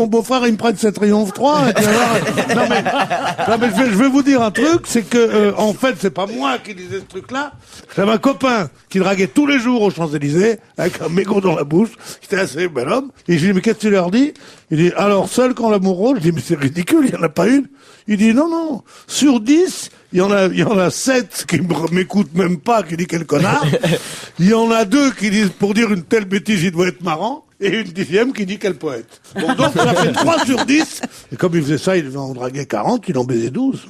beau-frère, il me prête cette Triomphe 3, et tu vas voir. Non, mais je vais vous dire un truc, c'est que, en fait, c'est pas moi qui disais ce truc-là. J'avais un copain qui draguait tous les jours aux Champs-Élysées, avec un mégot dans la bouche, qui était assez bel homme. Et je lui dis, mais qu'est-ce que tu leur dis? Il dit, alors, seul quand l'amour rôde? Je dis, mais c'est ridicule, il y en a pas une. Il dit, non, sur 10, il y en a 7 qui m'écoutent même pas, qui disent quel connard. Il y en a 2 qui disent, pour dire une telle bêtise, il doit être marrant. Et une 10e qui dit quel poète. Bon, donc, ça fait 3 sur 10. Et comme il faisait ça, il devait en draguer 40, il en baisait 12.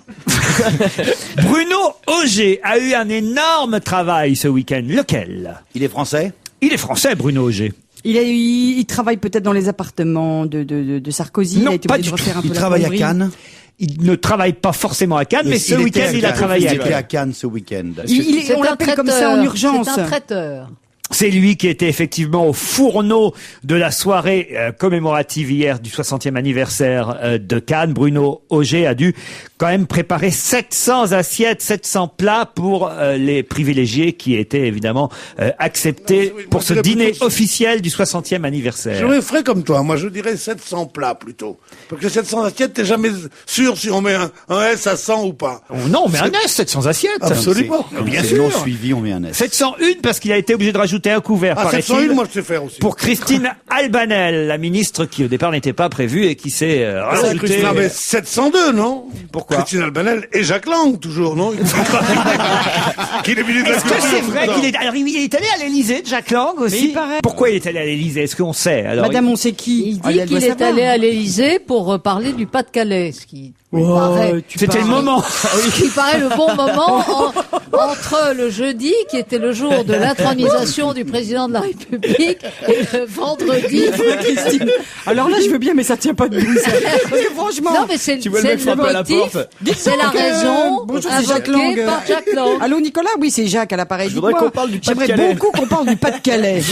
Bruno Auger a eu un énorme travail ce week-end. Lequel? Il est français? Il est français, Bruno Auger. Il travaille peut-être dans les appartements de Sarkozy. Non, il a été pas obligé du de refaire un peu Il la travaille à plomberie. Cannes? Il ne travaille pas forcément à Cannes, mais ce était week-end, il a Cannes. travaillé à Il était à Cannes. Cannes ce week-end. C'est On un l'appelle comme ça en traiteur. urgence. C'est un traiteur. C'est lui qui était effectivement au fourneau de la soirée commémorative hier du 60e anniversaire de Cannes. Bruno Auger a dû quand même préparer 700 assiettes, 700 plats pour les privilégiés qui étaient évidemment acceptés Oui, pour moi, ce je dirais dîner plutôt- officiel du 60e anniversaire. Je ferais comme toi. Moi, je dirais 700 plats plutôt. Parce que 700 assiettes, t'es jamais sûr si on met un S à 100 ou pas. Oh non, mais un S, 700 assiettes. Absolument. Bien C'est sûr. non suivi, on met un S. 701 parce qu'il a été obligé de rajouter un couvert, Ah, paraît-il, 701, moi, je sais faire aussi. pour Christine Albanel, la ministre qui au départ n'était pas prévue et qui s'est rajoutée. Non, mais 702, non? Pourquoi? Christine Albanel et Jacques Lang, toujours, non? Qu'il est ministre de la Est-ce que Culture c'est tout le vrai temps. qu'il est... Alors, il est allé à l'Élysée, Jacques Lang aussi. il paraît. Pourquoi il est allé à l'Élysée? Est-ce qu'on sait? Alors, Madame, on sait qui? Il Ah, dit elle doit qu'il est savoir. allé à l'Élysée pour parler du Pas-de-Calais, ce qui Oh, paraît, C'était le moment. ce qui paraît le bon moment entre le jeudi, qui était le jour de l'intronisation du président de la République, et le vendredi. Christine. Alors là, je veux bien, mais ça tient pas debout, ça. Parce que franchement. Non, mais c'est Tu veux le c'est mettre frapper à la motif, porte c'est la raison Bonjour, c'est Jacques invoquée Lang. par Jacques Lang. Allô, Nicolas? Oui, c'est Jacques à l'appareil. Je voudrais Dites-moi, qu'on parle du J'aimerais Pas-de-Calais. beaucoup qu'on parle du Pas-de-Calais.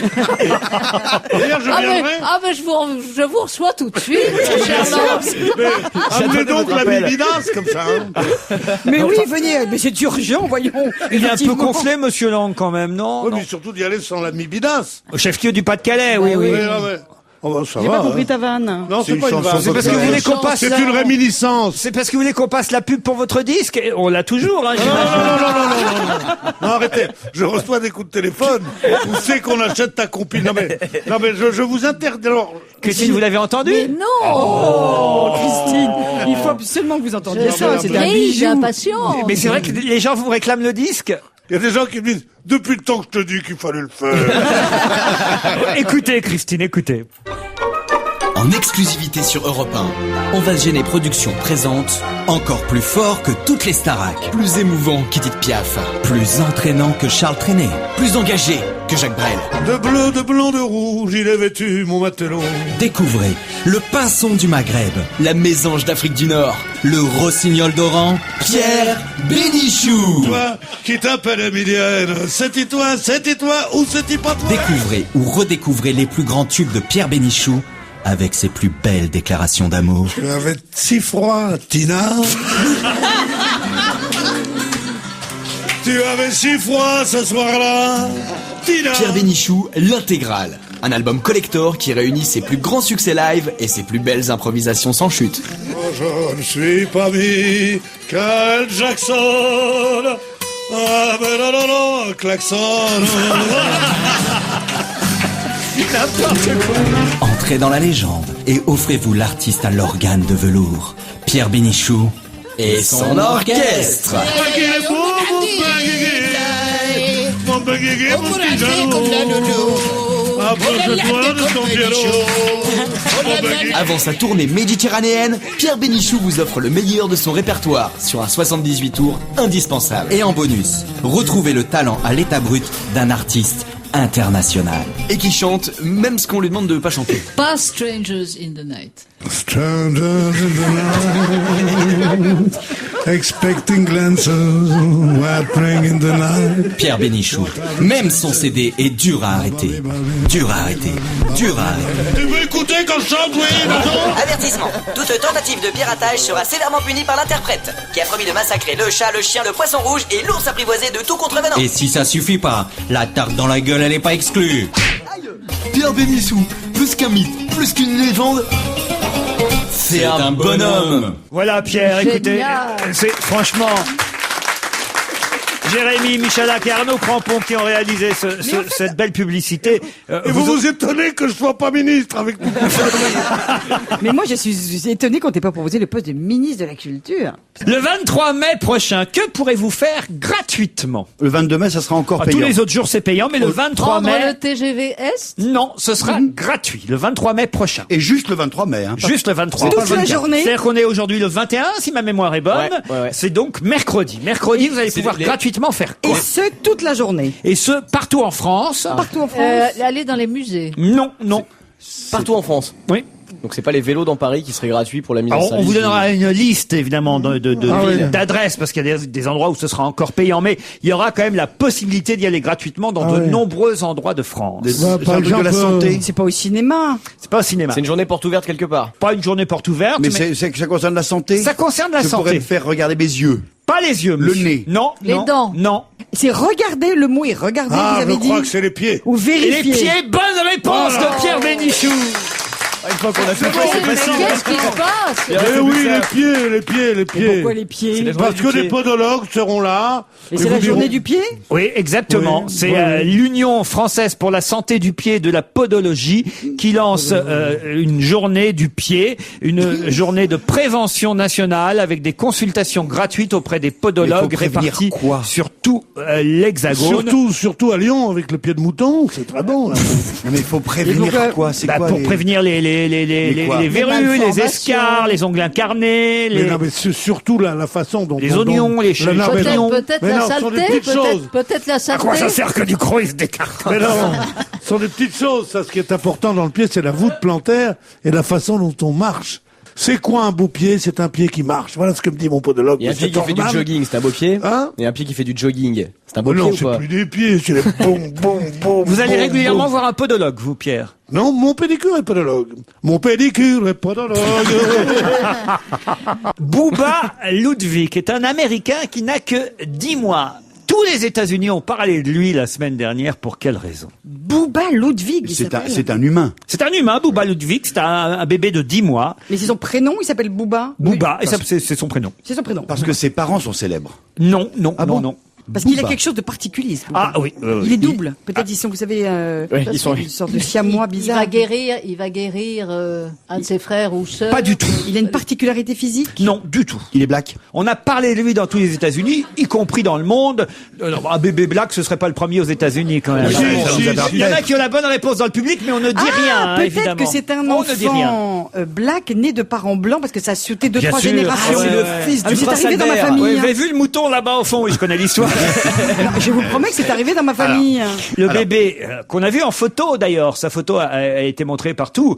D'ailleurs, je viendrai. Mais je vous reçois tout de suite, cher Lang. Mais amenez donc votre la appel. bibidasse, comme ça, hein. Mais oui, venez, mais c'est urgent, voyons. Il est un peu Effectivement. gonflé, monsieur Lang, quand même, non? Oui, Non. mais surtout d'y aller sans la bibidasse. Au chef-lieu du Pas-de-Calais, oui, oui. Oui, non, mais... Oh, bah, ça J'ai va. pas compris hein. ta vanne. Non, c'est pas une chanson vanne. C'est parce que vous voulez qu'on passe C'est la... une réminiscence. C'est parce que vous voulez qu'on passe la pub pour votre disque? Et on l'a toujours, hein, j'imagine. Non, arrêtez. Je reçois des coups de téléphone. Où c'est qu'on achète ta compil? Non, mais je vous interdis. Alors, Christine, vous l'avez entendu? Mais non, Oh, Christine, il faut absolument que vous entendiez ça. C'est un vieille bijou. d'impatience. Mais c'est vrai que les gens vous réclament le disque. il y a des gens qui me disent, depuis le temps que je te dis qu'il fallait le faire. Écoutez, Christine, écoutez. En exclusivité sur Europe 1, On va se gêner Productions présente encore plus fort que toutes les Starac, plus émouvant qu'Edith Piaf, plus entraînant que Charles Trenet, plus engagé que que Jacques Brel. De bleu, de blanc, de rouge, il est vêtu, mon matelot. Découvrez le pinson du Maghreb, la mésange d'Afrique du Nord, le rossignol d'Oran, Pierre Bénichou. Toi, qui t'appelles Emilienne, c'est-y toi, ou c'est-y pas toi? Découvrez ou redécouvrez les plus grands tubes de Pierre Bénichou avec ses plus belles déclarations d'amour. Tu avais si froid, Tina. Tu avais si froid ce soir-là, Tina. Pierre Bénichou, l'intégrale. Un album collector qui réunit ses plus grands succès live et ses plus belles improvisations sans chute. Oh, je ne suis pas Michael Jackson. Ah, mais non, klaxon. Entrez dans la légende et offrez-vous l'artiste à l'organe de velours, Pierre Bénichou et son orchestre. Mon petit jaloux. Approche-toi de ton piano. Avant sa tournée méditerranéenne, Pierre Bénichou vous offre le meilleur de son répertoire sur un 78 tours indispensable. Et en bonus, retrouvez le talent à l'état brut d'un artiste international. Et qui chante même ce qu'on lui demande de pas chanter. Pas Strangers in the Night. Strangers in the night, expecting glances, wandering in the night. Pierre Bénichou, même son CD est dur à arrêter. Dur à arrêter. Dur à arrêter. Tu veux écouter quand je chante, oui, non? Avertissement. Toute tentative de piratage sera sévèrement punie par l'interprète, qui a promis de massacrer le chat, le chien, le poisson rouge et l'ours apprivoisé de tout contrevenant. Et si ça suffit pas, la tarte dans la gueule, elle est pas exclue. Pierre Bénichou, plus qu'un mythe, plus qu'une légende, c'est un bonhomme. Voilà, Pierre, écoutez, Génial. c'est franchement... Jérémy, Michalak et Arnaud Crampon qui ont réalisé cette belle publicité. Et vous étonnez que je sois pas ministre avec tout ça. Mais moi, je suis étonné qu'on t'ait pas proposé le poste de ministre de la Culture. Le 23 mai prochain, que pourrez-vous faire gratuitement? Le 22 mai, ça sera encore Tous payant. les autres jours, c'est payant, mais le 23 Prendre mai... le TGV Est. Non, ce sera gratuit, le 23 mai prochain. Et juste le 23 mai. Hein. Juste le 23. Toute la journée. C'est-à-dire qu'on est aujourd'hui le 21, si ma mémoire est bonne. Ouais. C'est donc mercredi. Mercredi, vous allez pouvoir gratuitement faire Et quoi? ce, toute la journée. Et ce, partout en France. Partout en France. Aller dans les musées. Non. Partout en France. Oui. Donc c'est pas les vélos dans Paris qui seraient gratuits pour la mise en Alors, service. on vous donnera une liste, évidemment, oui. d'adresses, parce qu'il y a des endroits où ce sera encore payant, mais il y aura quand même la possibilité d'y aller gratuitement dans de oui. nombreux endroits de France. Par de la exemple, santé. C'est pas au cinéma. C'est pas au cinéma. C'est une journée porte ouverte quelque part. Pas une journée porte ouverte, Mais mais, c'est que ça concerne la santé. ça concerne la Je pourrais santé. me faire regarder mes yeux. Pas les yeux, Le monsieur. nez. Non. Les non, dents. Non. C'est regarder, le mot est regarder, Ah, vous je avez dit. crois que c'est les pieds. Ou Et vérifier. les pieds, bonne réponse de Pierre Bénichou. Une fois qu'on a fait Qu'est-ce qui se passe? Eh oui, les pieds. Et pourquoi les pieds? C'est la Parce journée que du les pied. podologues seront là. Et c'est la journée du pied? Oui, exactement. Oui, C'est oui. l'Union française pour la santé du pied et de la podologie qui lance une journée du pied, une journée de prévention nationale avec des consultations gratuites auprès des Mais podologues faut prévenir répartis quoi sur tout l'Hexagone. Surtout à Lyon avec le pied de mouton, c'est très bon. Là. Non, mais il faut prévenir pourquoi- quoi? C'est Bah, quoi pour les- prévenir les quoi verrues, les malformations. escarres, les ongles incarnés, Mais non, mais c'est surtout la façon dont les dont- oignons, les la- non, mais non. Peut-être Mais la non, ce sont des saleté, petites choses. peut-être la À saleté. quoi ça sert que du croc, il se décarte? Mais non, ce sont des petites choses. Ça, ce qui est important dans le pied, c'est la voûte plantaire et la façon dont on marche. C'est quoi un beau pied? C'est un pied qui marche. Voilà ce que me dit mon podologue. Il y a un pied qui fait du Orman. jogging, c'est un beau pier. Hein? Il y a un pied qui fait du jogging, c'est un beau Oh pied non, ou c'est pas? plus des pieds, c'est les bon. Vous allez régulièrement voir un podologue, vous, Pierre? Non, mon pédicure est podologue. Mon pédicure est podologue. Booba Ludwig est un Américain qui n'a que 10 mois. Tous les États-Unis ont parlé de lui la semaine dernière. Pour quelle raison? Booba Ludwig, il C'est un, s'appelle. c'est un humain. C'est un humain, Booba Ludwig. C'est un bébé de 10 mois. Mais c'est son prénom, il s'appelle Booba. Booba, et ça, c'est son prénom. C'est son prénom. Parce que ses parents sont célèbres. Non. Ah bon non. Parce qu'il a Booba. quelque chose de particulier. ce Booba. Ah oui. Il est double. Peut-être ils sont, vous savez, Oui, ils sont. une sorte de siamois bizarre. Il va guérir un de ses frères ou sœurs. Pas du tout. Il a une particularité physique. Non, du tout. Il est black. On a parlé de lui dans tous les États-Unis, y compris dans le monde. Un bébé black, ce serait pas le premier aux États-Unis quand même. Oui, si, Il y en a qui ont la bonne réponse dans le public, mais on ne dit rien, hein, peut-être évidemment. que c'est un On ne dit rien. enfant black né de parents blancs parce que ça a sauté Bien 2-3 sûr. générations. Ah, c'est le fils Ah, du mais c'est prince arrivé dans ma Albert. famille. Ouais, hein. vous avez vu le mouton là-bas au fond? Oui, je connais l'histoire. Je vous promets que c'est arrivé dans ma famille. Le bébé qu'on a vu en photo d'ailleurs, sa photo a été montrée partout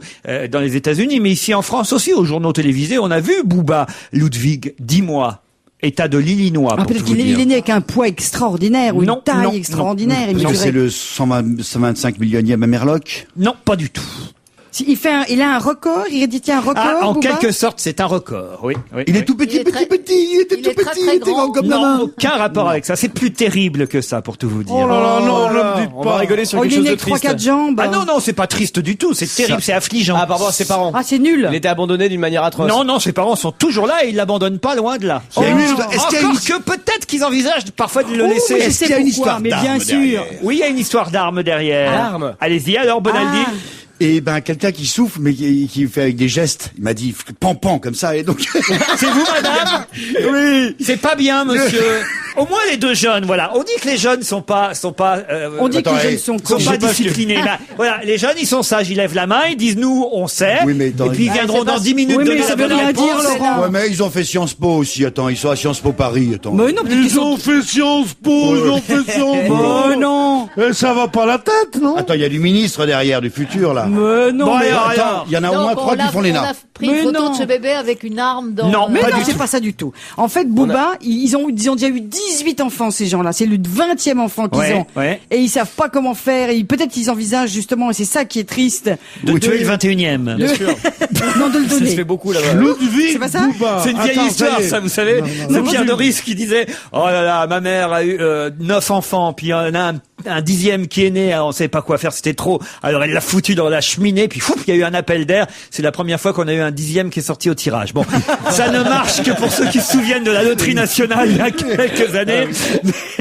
dans les États-Unis, mais ici en France aussi, aux journaux télévisés, on a vu Bouba Ludwig, 10 mois. État de l'Illinois. Ah, peut-être qu'il est né avec un poids extraordinaire ou une taille extraordinaire. Non, c'est le 125 millionième Amerloc. Non, pas du tout. Il a un record, il détient un record. En quelque sorte, c'est un record, oui. Il est tout petit, il était tout petit, il était grand comme la main. Aucun rapport avec ça. C'est plus terrible que ça, pour tout vous dire. Oh là là, non, ne me dites pas. On va rigoler sur quelque chose de triste. 3-4 jambes. Ah non, c'est pas triste du tout. C'est terrible, c'est affligeant. Ah, pardon, ses parents. Ah, c'est nul. Il était abandonné d'une manière atroce. Non, ses parents sont toujours là et ils l'abandonnent pas, loin de là. Encore que peut-être qu'ils envisagent parfois de le laisser. Est-ce qu'il y a une histoire mais bien sûr. Oui, il y a une histoire d'arme derrière. Arme. Allez-y, alors, Bonaldi. Et quelqu'un qui souffle, mais qui fait avec des gestes. Il m'a dit pan comme ça, et donc. C'est vous, madame? Oui. C'est pas bien, monsieur. Au moins les deux jeunes, voilà. On dit que les jeunes sont pas. On dit que les jeunes sont pas disciplinés. Voilà, les jeunes, ils sont sages, ils lèvent la main, ils disent nous, on sait. Oui, mais et puis ils viendront dans 10 minutes donner la bonne réponse. Ouais, mais ils ont fait Sciences Po aussi. Attends, ils sont à Sciences Po Paris. Attends. Mais non, Ils ont fait Sciences Po, ils ont fait Sciences Po. Mais non. Et ça va pas la tête, non? Attends, il y a du ministre derrière, du futur, là. Mais non. Bon, mais alors, il y en a au moins 3 qui font les On a nappes. pris une photo de ce bébé avec une arme dans... Non, Mais pas non, du c'est tout. pas ça du tout. En fait, Bouba, ils ont déjà eu 18 enfants, ces gens-là. C'est le 20e enfant qu'ils ont. Ouais. Et ils savent pas comment faire. Et peut-être qu'ils envisagent justement, et c'est ça qui est triste. De tuer le 21e. Bien sûr. Non, de le Ça se donner. fait beaucoup là-bas. Ludwig C'est pas ça Bouba. C'est une vieille Attends, histoire, y est. ça, vous savez. C'est Pierre Doris qui disait, oh là là, ma mère a eu 9 enfants, puis il y en a un 10e qui est né, alors on savait pas quoi faire, c'était trop. Alors elle l'a foutu dans la cheminée, puis il y a eu un appel d'air. C'est la première fois qu'on a eu un 10e qui est sorti au tirage. Bon, ça ne marche que pour ceux qui se souviennent de la loterie nationale il y a quelques années.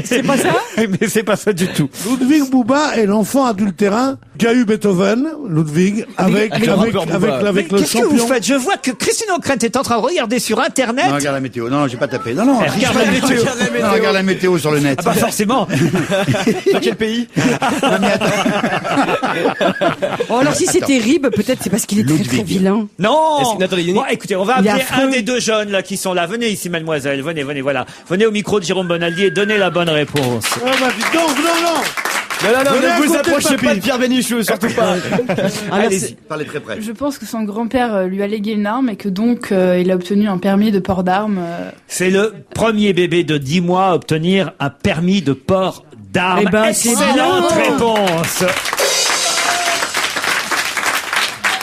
C'est pas ça? Mais c'est pas ça du tout. Ludwig Bouba est l'enfant adultérin qu'a eu Beethoven, Ludwig, avec Mais le qu'est-ce que champion. vous faites? Je vois que Christine O'Krent est en train de regarder sur Internet. Non, regarde la météo. Non, j'ai pas tapé. Non. Regarde la météo. Non, regarde la météo sur le net. Ah bah forcément. Dans quel pays? Oh, alors si c'est terrible, peut-être c'est parce qu'il est très très vilain. Non. Attendez, Bon, écoutez, on va Il est appeler affreux. un des deux jeunes là qui sont là. Venez ici, mademoiselle. Venez, voilà. Venez au micro de Jérôme Bonaldi et donnez la bonne réponse. Ah bah dis donc, non. Non, Venez à ne vous côté, approchez papy. pas de Pierre Bénichou, surtout pas. Allez-y. Parlez très près. Je pense que son grand-père lui a légué une arme et que donc il a obtenu un permis de port d'armes. C'est le premier bébé de 10 mois à obtenir un permis de port d'armes. Eh ben, c'est Excellente bien. réponse.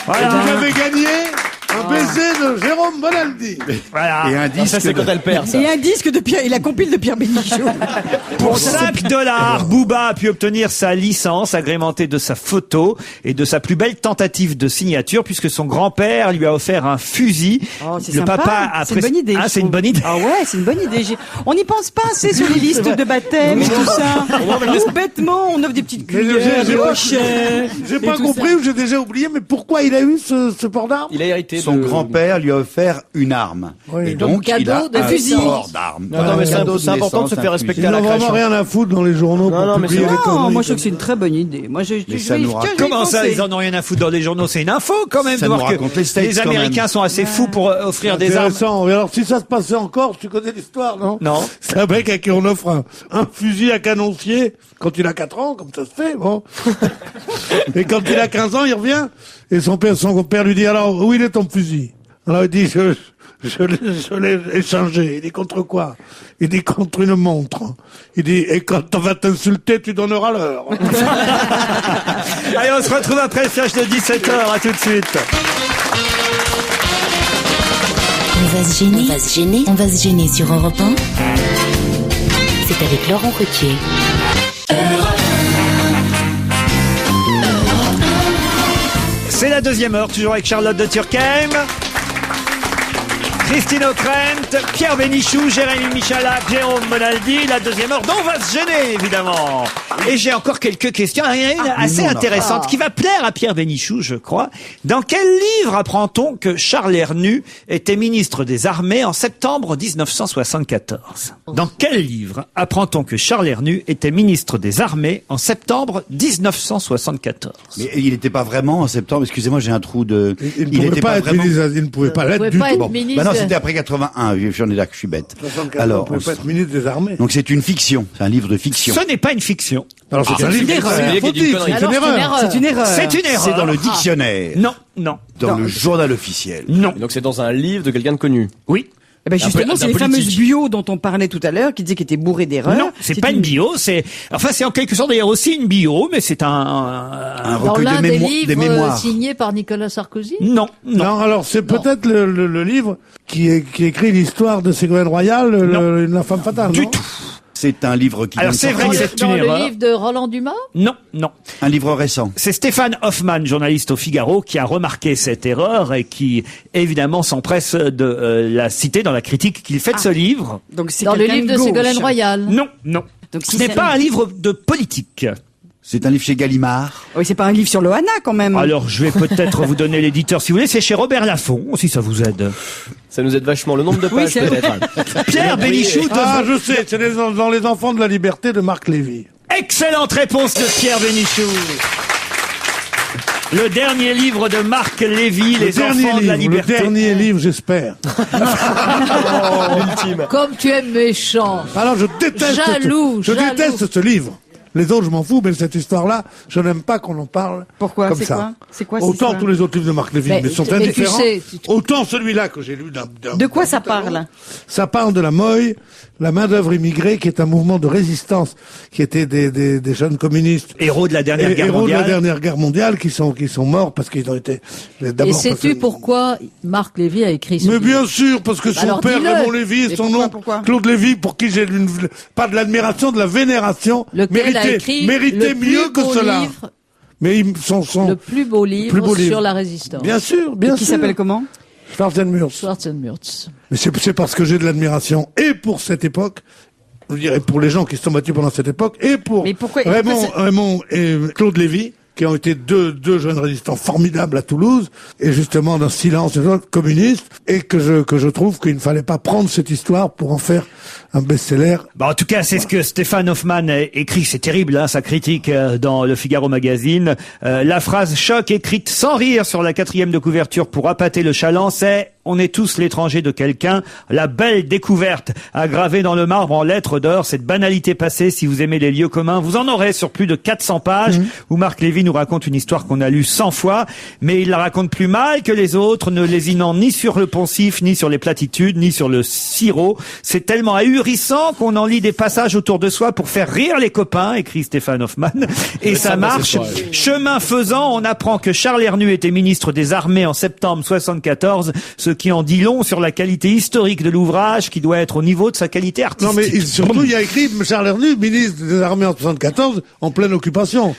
Voilà. Vous avez gagné un baiser de Jérôme Bonaldi. Voilà. Et un disque. Ça, c'est quand elle perd, ça. Et un disque de Pierre, et la compile de Pierre Bénichou. Pour $5, Bouba a pu obtenir sa licence agrémentée de sa photo et de sa plus belle tentative de signature puisque son grand-père lui a offert un fusil. Oh, c'est Le sympa. papa a C'est une bonne idée. Ah, je c'est une trouve. bonne idée. Ah ouais, c'est une bonne idée. On n'y pense pas assez sur les listes de baptême et tout ça. Nous, bêtement, on offre des petites cuillères, des hochets. J'ai pas compris ou j'ai déjà oublié, mais pourquoi il a eu ce port d'armes? Il a hérité Son de... grand-père lui a offert une arme. Oui. Et donc, il a cadeau de un fusil. port d'armes. Non, mais Cadeau de c'est important de naissance, se faire un respecter Ils à la n'ont vraiment crèche. rien à foutre dans les journaux Non, pour mais publier c'est les vrai. conneries. Non, moi je trouve que c'est une très bonne idée. Moi, Mais ça nous raconte- Comment ça, ils en ont rien à foutre dans les journaux? C'est une info quand même Ça de nous voir que raconte les States, quand Américains même. sont assez fous pour offrir des armes. Intéressant. Mais alors, si ça se passait en Corse, tu connais l'histoire, non? Non. C'est un mec à qui on offre un fusil à canoncier quand il a 4 ans, comme ça se fait, bon. Et quand il a 15 ans, il revient, et son père lui dit, alors, où il est ton fusil? Alors il dit, je l'ai échangé. Il dit, contre quoi? Il dit, contre une montre. Il dit, et quand on va t'insulter, tu donneras l'heure. Allez, on se retrouve après le flash de 17h. À tout de suite. On va se gêner. On va se gêner sur Europe 1. C'est avec Laurent Ruquier. C'est la deuxième heure, toujours avec Charlotte de Turckheim, Christine O'Krent, Pierre Bénichou, Jérémy Michalak, Jérôme Bonaldi. La deuxième heure dont on va se gêner, évidemment. Et j'ai encore quelques questions, il y en a une assez intéressante qui va plaire à Pierre Bénichou, je crois. Dans quel livre apprend-on que Charles Hernu était ministre des Armées en septembre 1974 ? Dans quel livre apprend-on que Charles Hernu était ministre des Armées en septembre 1974 ? Mais il n'était pas vraiment en septembre. Excusez-moi, j'ai un trou de. Il ne pouvait pas être ministre, il ne pouvait pas l'être du tout. ministre Bah non, de c'était après 81. J'en ai là que je suis bête. 64, Alors, on pouvait pas être ministre des armées. donc c'est une fiction. C'est un livre de fiction. Ce n'est pas une fiction. Alors c'est un livre. erreur. C'est C'est une connerie. une erreur. C'est une erreur. C'est une erreur. C'est dans le dictionnaire. Non, non, Dans le journal officiel. non. Donc c'est dans un livre de quelqu'un de connu. Oui. Eh ben justement, Un c'est les politique. fameuses bio dont on parlait tout à l'heure, qui disaient qu'elles étaient bourrées d'erreurs. Non, c'est pas une bio, c'est en quelque sorte d'ailleurs aussi une bio, mais c'est un Un Dans recueil l'un de des des livres mémoires. signés par Nicolas Sarkozy. non, non. Non, alors c'est peut-être le livre qui écrit l'histoire de Ségolène Royal, La femme fatale. Du non tout. C'est un livre qui Alors, vient de c'est vrai sortir. que c'est une Dans erreur. le livre de Roland Dumas. Non, non. Un livre récent. C'est Stéphane Hoffmann, journaliste au Figaro, qui a remarqué cette erreur et qui, évidemment, s'empresse de la citer dans la critique qu'il fait de ce livre. Donc c'est Dans le quelqu'un livre de gauche. Ségolène Royal. Non, non. Donc, Ce si n'est c'est- pas un livre de politique. C'est un livre chez Gallimard. Oui, c'est pas un livre sur Loana quand même. Alors, je vais peut-être vous donner l'éditeur si vous voulez. C'est chez Robert Laffont, si ça vous aide. Ça nous aide vachement. Le nombre de pages c'est peut-être. Pierre Bénichou, Ah, je sais, c'est dans Les Enfants de la Liberté de Marc Lévy. excellente réponse de Pierre Bénichou. Le dernier livre de Marc Lévy, Les Enfants de la Liberté. Le dernier livre, j'espère. Comme tu es méchant. Alors je déteste, Jaloux, je jaloux. déteste ce livre. Les autres, je m'en fous, mais cette histoire-là, je n'aime pas qu'on en parle. Pourquoi? Comme C'est ça. quoi? C'est quoi cette Autant histoire tous les autres livres de Marc Lévy, mais sont mais tu indifférents. sais, Autant celui-là que j'ai lu d'un De quoi ça bout à l'autre. parle? Ça parle de la Moye, la main-d'œuvre immigrée, qui est un mouvement de résistance, qui était des jeunes communistes. Héros de la dernière guerre Héros de la mondiale. dernière guerre mondiale, qui sont morts parce qu'ils ont été, Et d'abord. sais-tu pourquoi Marc Lévy a écrit ce Mais livre? bien sûr, parce que son Alors père, dis-le. Raymond Lévy, et Mais son pourquoi? nom, Claude Lévy, pour qui j'ai pas de l'admiration, de la vénération, Lequel a écrit méritait le plus mieux que beau cela. livre, Mais ils sont le plus beau livre, Plus beau livre. sur la résistance. bien sûr, bien Qui sûr. s'appelle comment? Schwarzenmurz. Schwarzenmurz. Mais c'est parce que j'ai de l'admiration et pour cette époque, je dirais pour les gens qui se sont battus pendant cette époque, et pour Mais pourquoi- Raymond et Claude Lévy, qui ont été deux jeunes résistants formidables à Toulouse, et justement dans ce silence communiste, et que je trouve qu'il ne fallait pas prendre cette histoire pour en faire un best-seller. Bah, en tout cas, c'est ce que Stéphane Hoffmann a écrit. C'est terrible, hein, sa critique dans le Figaro Magazine. La phrase choc écrite sans rire sur la 4e de couverture pour appâter le chaland, c'est « On est tous l'étranger de quelqu'un ». La belle découverte a gravé dans le marbre en lettres d'or cette banalité passée. Si vous aimez les lieux communs, vous en aurez sur plus de 400 pages où Marc Lévy nous raconte une histoire qu'on a lue 100 fois, mais il la raconte plus mal que les autres, ne lésinant ni sur le poncif, ni sur les platitudes, ni sur le sirop. C'est tellement ahurissant qu'on en lit des passages autour de soi pour faire rire les copains, écrit Stéphane Hoffmann. Et ça marche. Chemin faisant, on apprend que Charles Hernu était ministre des Armées en septembre 74, ce qui en dit long sur la qualité historique de l'ouvrage qui doit être au niveau de sa qualité artistique. Non mais surtout, il y a écrit Charles Hernu, ministre des Armées en 74, en pleine occupation.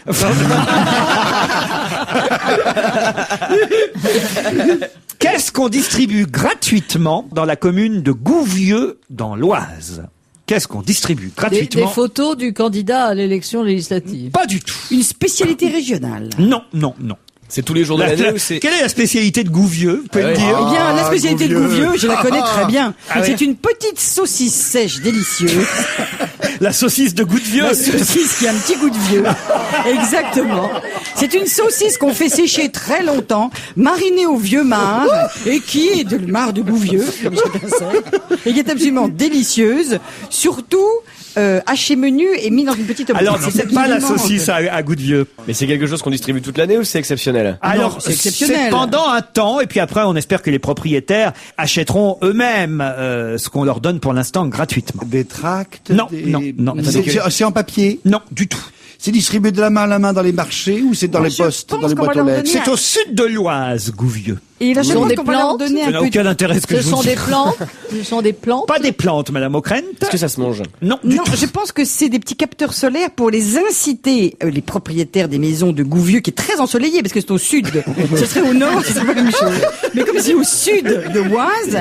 Qu'est-ce qu'on distribue gratuitement dans la commune de Gouvieux, dans l'Oise? Qu'est-ce qu'on distribue Des gratuitement? photos du candidat à l'élection législative. Pas du tout. Une spécialité régionale. Non, non, non. C'est tous les jours de l'année ou c'est... Quelle est la spécialité de Gouvieux? Vous pouvez Ah me ouais. dire? Eh bien, la spécialité de Gouvieux. Gouvieux, je la connais très bien. Ah ouais. C'est une petite saucisse sèche délicieuse. La saucisse de Gouvieux. La saucisse qui a un petit goût de vieux. Exactement. C'est une saucisse qu'on fait sécher très longtemps, marinée au vieux marc, et qui est de marc de Gouvieux, comme chacun sait, et qui est absolument délicieuse, surtout hachée menu et mis dans une petite omelette. Alors, c'est pas la absolument- saucisse à Gouvieux. Mais c'est quelque chose qu'on distribue toute l'année ou c'est exceptionnel? Alors, c'est exceptionnel. pendant un temps, et puis après, on espère que les propriétaires achèteront eux-mêmes ce qu'on leur donne pour l'instant gratuitement. Des tracts. Non, des- non, non. C'est en papier. Non, du tout. C'est distribué de la main à la main dans les marchés ou c'est dans les je postes, pense dans les qu'on va boîtes aux leur lettres? donner C'est au sud de l'Oise, Gouvieux. Et là, je Ce sont pense des qu'on va leur plantes. donner Ça un n'a peu aucun intérêt ce que Ce je vous sont dis. des plantes. Ce sont des plantes. Pas des plantes, Madame Ockrent. Est-ce que ça se mange? Non, du Non, tout. je pense que c'est des petits capteurs solaires pour les inciter, les propriétaires des maisons de Gouvieux, qui est très ensoleillé, parce que c'est au sud. Ce serait au nord, ce serait pas la même chose. Mais comme c'est au sud de Oise,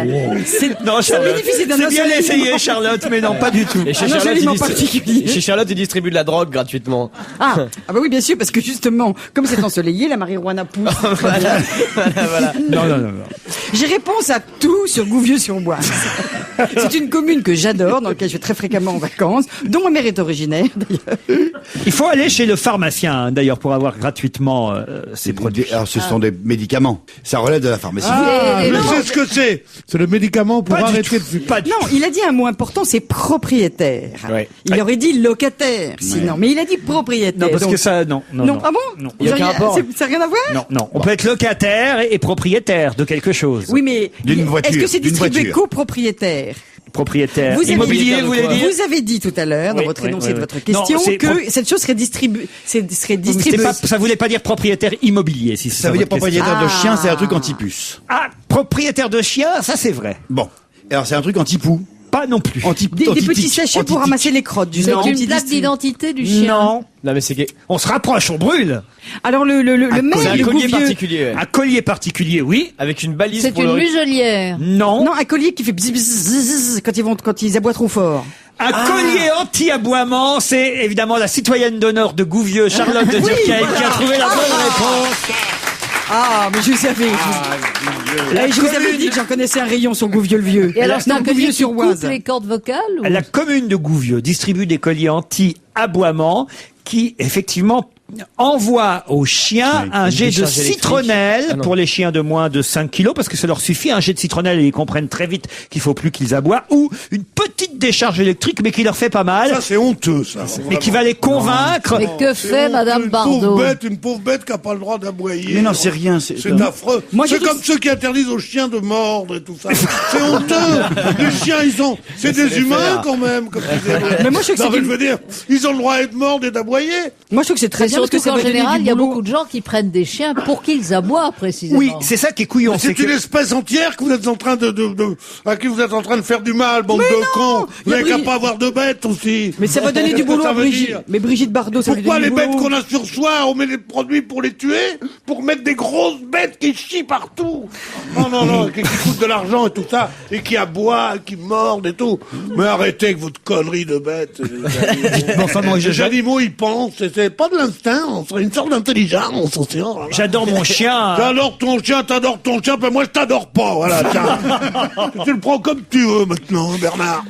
Non, ça Charlotte, bénéficie d'un c'est bien ensoleillement. essayé, Charlotte, mais non, pas du tout. Et chez Un Charlotte, ensoleillement ils particulier. chez Charlotte, ils distribuent de la drogue gratuitement. Ah bah oui, bien sûr, parce que justement, comme c'est ensoleillé, la marijuana pousse. Voilà. Non, non, non, non. J'ai réponse à tout sur Gouvieux-sur-Oise. C'est une commune que j'adore, dans laquelle je vais très fréquemment en vacances, dont ma mère est originaire, d'ailleurs. Il faut aller chez le pharmacien, hein, d'ailleurs, pour avoir gratuitement ces produits. Alors, ce sont des médicaments. Ça relève de la pharmacie. Mais c'est ce que c'est. C'est le médicament pour Pas du arrêter tout. de fumer. Pas du Non, tout. il a dit un mot important, c'est propriétaire. Ouais. Il aurait dit locataire, sinon. Mais il a dit propriétaire. Non, parce donc- que ça, non. Non, ah bon? Non. Il y a aucun rapport. Ça n'a rien à voir? Non. On peut être locataire et propriétaire de quelque chose. Oui, mais D'une voiture, est-ce que c'est d'une distribué voiture. copropriétaire? Propriétaire. Vous avez Immobilier, dit- vous voulez dire? Vous avez dit tout à l'heure, dans Oui, votre oui, énoncé oui, de oui. votre Non, question, c'est que cette chose serait distribuée. C'est pas, ça voulait pas dire propriétaire immobilier, si c'est Ça veut dire votre question. propriétaire de chien, c'est un truc anti-puce. Ah, propriétaire de chien, ça c'est vrai. Bon. Alors, c'est un truc anti-poux. Pas non plus. Des petits sachets pour ramasser les crottes, C'est justement. une qui plaque distribuent. d'identité du chien. Non. Non, mais c'est gay. On se rapproche, on brûle. Alors, le C'est maire un de collier Gouvieux. particulier. Ouais. Un collier particulier, oui. Avec une balise C'est pour une le muselière. Non. Non, un collier qui fait bzz, bzz, bzz, quand ils aboient trop fort. Un collier anti-aboiement, c'est évidemment la citoyenne d'honneur de Gouvieux, Charlotte de Durkheim, qui a trouvé la bonne réponse. Ah, mais je savais. Je vous avais dit que j'en connaissais un rayon sur Gouvieux-le-Vieux. Et alors, c'est Non, un collier qui Gouvieux-sur-Oise. coupe les cordes vocales ou... La commune de Gouvieux distribue des colliers anti-aboiement qui, effectivement, envoie aux chiens un jet de décharge électrique. citronnelle Ah non. pour les chiens de moins de 5 kilos, parce que ça leur suffit, un jet de citronnelle, et ils comprennent très vite qu'il faut plus qu'ils aboient, ou une petite décharge électrique, mais qui leur fait pas mal, Ça, c'est honteux, ça. mais qui va les convaincre. Mais que fait Madame Bardot? Une pauvre bête qui n'a pas le droit d'aboyer. Mais non, c'est rien. C'est affreux. Moi, C'est j'ai comme dit- ceux qui interdisent aux chiens de mordre et tout ça. C'est honteux. Les chiens, c'est des humains quand même. Comme Mais moi, je sais que non, c'est mais une- je veux dire, ils ont le droit d'être morts et d'aboyer. Moi, je trouve que c'est très Mais bien parce que surtout ça qu'en va donner général, du il y a boulot. beaucoup de gens qui prennent des chiens pour qu'ils aboient précisément. Oui, c'est ça qui est couillon. C'est une espèce entière que vous êtes en train à qui vous êtes en train de faire du mal, bande de cons. il Vous y a n'avez qu'à Brigitte- pas avoir de bêtes aussi. Mais ça va donner du boulot Ça à veut Brigitte. dire. Mais Brigitte Bardot, ça va Pourquoi donner les du bêtes boulot. qu'on a sur soi, on met des produits pour les tuer, pour mettre des grosses bêtes qui chient partout. Non, qui coûtent de l'argent et tout ça, et qui aboient, qui mordent et tout. Mais arrêtez avec votre connerie de bêtes. enfin, moi, Les animaux, ils pensent, et c'est pas de l'instinct, c'est une sorte d'intelligence aussi. J'adore mon chien. T'adores ton chien, ben moi je t'adore pas, voilà, tiens. Tu le prends comme tu veux maintenant, hein, Bernard.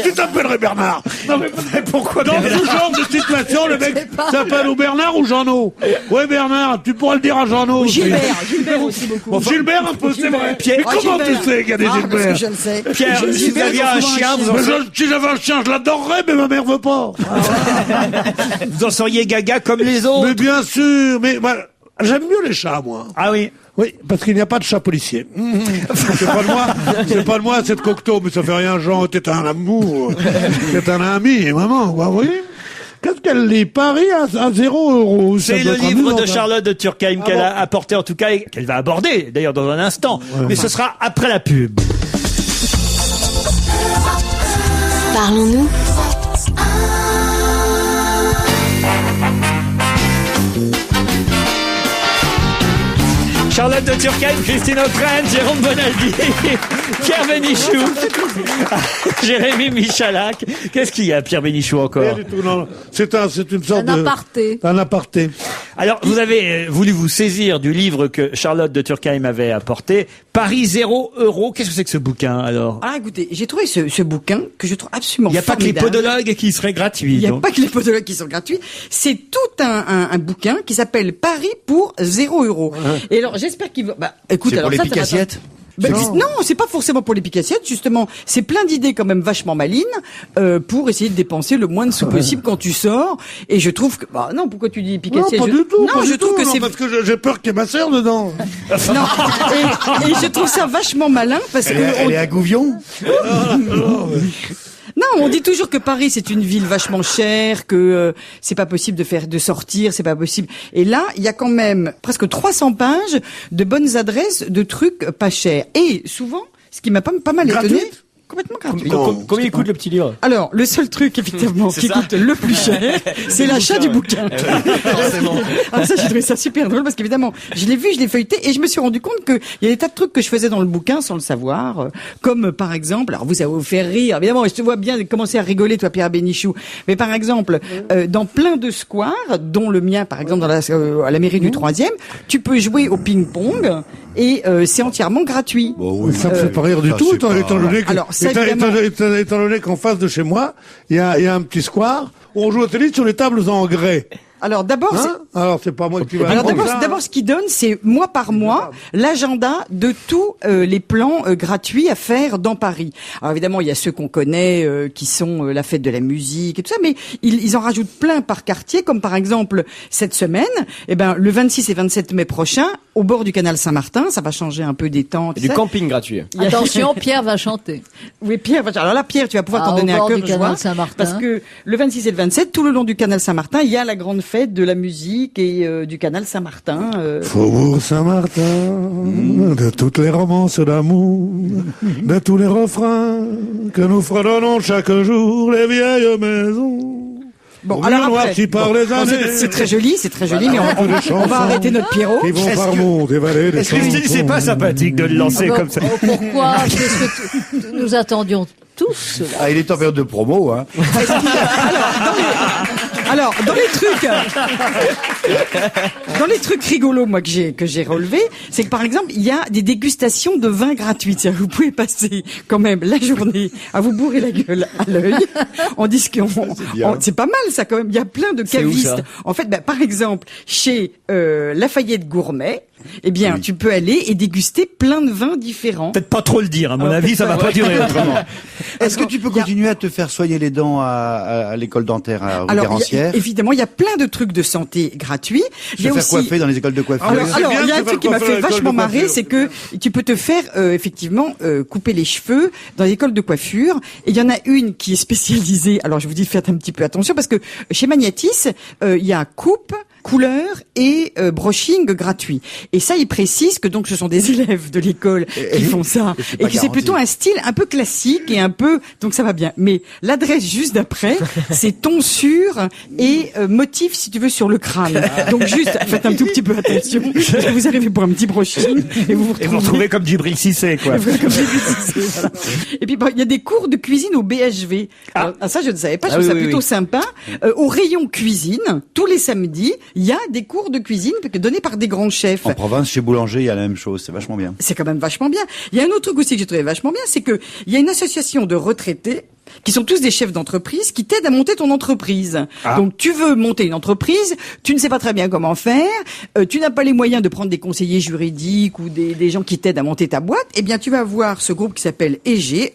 Tu t'appellerais Bernard. Non mais Pourquoi dans ce genre de situation, le mec s'appelle ou Bernard ou Jeannot. Ouais Bernard, tu pourras le dire à Jeannot. Gilbert aussi beaucoup. Bon, Gilbert un peu, c'est vrai. Pierre- Mais comment Gilbert. tu sais qu'il y a des Parce Gilbert que je le sais. Pierre, J'ai si vous Gilbert, aviez j'ai un souvent chien, vous en, Mais si j'avais un chien, je l'adorerais, mais ma mère veut pas. vous en seriez gaga comme les autres. Mais bien sûr, mais bah, j'aime mieux les chats, moi. Ah oui. Oui, parce qu'il n'y a pas de chat policier. C'est pas de moi, c'est de Cocteau, mais ça fait rien, Jean, t'es un amour, t'es un ami, maman, quoi, oui. Qu'est-ce qu'elle lit? Paris à 0 €. C'est le livre de Charlotte de Turkheim qu'elle a apporté en tout cas et qu'elle va aborder d'ailleurs dans un instant. Mais ce sera après la pub. Parlons-nous. Charlotte de Turkheim, Christine O'Krent, Jérôme Bonaldi, Pierre Bénichou, Jérémy Michalak. Qu'est-ce qu'il y a, Pierre Bénichou, encore? Rien du tout, non. C'est une sorte Un aparté. Un aparté. Alors, vous avez voulu vous saisir du livre que Charlotte de Turkheim avait apporté, Paris 0 €. Qu'est-ce que c'est que ce bouquin, alors? Ah, écoutez, j'ai trouvé ce bouquin que je trouve absolument Il n'y a pas que les formidable. podologues qui seraient gratuits. Il n'y a donc. pas que les podologues qui sont gratuits. C'est tout un bouquin qui s'appelle Paris pour 0 €. Et alors, j'espère qu'il va... Bah, écoute, C'est alors pour les ça va picassiettes. non, c'est pas forcément pour les picassiettes, justement. C'est plein d'idées quand même vachement malines pour essayer de dépenser le moins de sous possible quand tu sors. Et je trouve que... Bah non, pourquoi tu dis Non, picassiette pas du tout. Non, pas je du trouve tout, que non, c'est... parce que j'ai peur qu'il y ait ma sœur dedans. Non, et je trouve ça vachement malin parce que... Elle est à Gouvion. Non, on dit toujours que Paris c'est une ville vachement chère, que c'est pas possible de sortir, c'est pas possible. Et là, il y a quand même presque 300 pages de bonnes adresses de trucs pas chers. Et souvent, ce qui m'a pas mal étonné, Gratuite complètement gratuit. Combien il coûte le petit livre? Alors, le seul truc effectivement C'est qui ça. coûte le plus cher, c'est l'achat du bouquin. Forcément. Alors ça, j'ai trouvé ça super drôle parce qu'évidemment, je l'ai vu, je l'ai feuilleté et je me suis rendu compte qu'il y a des tas de trucs que je faisais dans le bouquin sans le savoir, comme par exemple, alors ça va vous faire rire, évidemment, je te vois bien commencer à rigoler, toi Pierre Bénichou, mais par exemple, dans plein de squares, dont le mien par exemple à la mairie du 3e, tu peux jouer au ping-pong et c'est entièrement gratuit. Bon, oui, Ça me fait pas rire du ça, tout, c'est étant pas- donné que, Alors, ça, étant évidemment- donné qu'en face de chez moi, il y a un petit square où on joue au tennis sur les tables en grès. Alors d'abord, Alors c'est pas moi qui va Alors apprendre ça, d'abord, ce qu'ils donnent, c'est mois par mois l'agenda de tous les plans gratuits à faire dans Paris. Alors évidemment, il y a ceux qu'on connaît, qui sont la fête de la musique et tout ça, mais ils en rajoutent plein par quartier, comme par exemple cette semaine, le 26 et 27 mai prochain, au bord du canal Saint-Martin, ça va changer un peu des temps. Et du camping gratuit. Attention, Pierre va chanter. Oui, Pierre. Alors là, Pierre, tu vas pouvoir t'en Au donner à bord cœur du de canal joie, Saint-Martin. parce que le 26 et le 27, tout le long du canal Saint-Martin, il y a la grande fête de la musique et du canal Saint-Martin. Faubourg Saint-Martin, de toutes les romances d'amour, de tous les refrains que nous fredonnons chaque jour, les vieilles maisons. Bon, Au alors mur après, noirci par les années. c'est très joli, mais on va arrêter notre Pierrot. Qui vont par monts et vallées des Christine, c'est pas sympathique de le lancer comme ça. Pourquoi Qu'est-ce que nous attendions tous cela. Ah, il est en période de promo, hein. Alors, dans les trucs rigolos, moi, que j'ai relevés, c'est que par exemple, il y a des dégustations de vin gratuites. C'est-à-dire, vous pouvez passer quand même la journée à vous bourrer la gueule à l'œil en disant, c'est pas mal, ça, quand même. Il y a plein de C'est où, cavistes. ça En fait, par exemple, chez Lafayette Gourmet, tu peux aller et déguster plein de vins différents. Peut-être pas trop le dire, à mon avis, ça va pas durer autrement. Est-ce que tu peux continuer à te faire soigner les dents à l'école dentaire à rue Garancière? Évidemment, il y a plein de trucs de santé gratuits. Se faire coiffer dans les écoles de coiffure. Alors, c'est bien il y a de un se truc qui faire m'a coiffer fait à l'école vachement de marrer, coiffure. c'est que tu peux te faire effectivement couper les cheveux dans les écoles de coiffure. Et il y en a une qui est spécialisée. Alors je vous dis, faites un petit peu attention parce que chez Magnatis, il y a coupe, couleur et brushing gratuit. Et ça, il précise que donc ce sont des élèves de l'école qui font ça et que c'est plutôt un style un peu classique et un peu, donc ça va bien. Mais l'adresse juste d'après, c'est tonsure et motif, si tu veux, sur le crâne. Donc juste, faites un tout petit peu attention. Vous arrivez pour un petit brushing et vous retrouvez comme Djibril Cissé, quoi. Voilà. Et puis il y a des cours de cuisine au BHV. Alors, ça, je ne savais pas. Je trouve ça plutôt sympa. Au rayon cuisine, tous les samedis, il y a des cours de cuisine donnés par des grands chefs. En province, chez Boulanger, il y a la même chose. C'est vachement bien. C'est quand même vachement bien. Il y a un autre truc aussi que j'ai trouvé vachement bien, c'est que il y a une association de retraités qui sont tous des chefs d'entreprise, qui t'aident à monter ton entreprise. Donc tu veux monter une entreprise, tu ne sais pas très bien comment faire, tu n'as pas les moyens de prendre des conseillers juridiques ou des gens qui t'aident à monter ta boîte, eh bien tu vas voir ce groupe qui s'appelle EGE,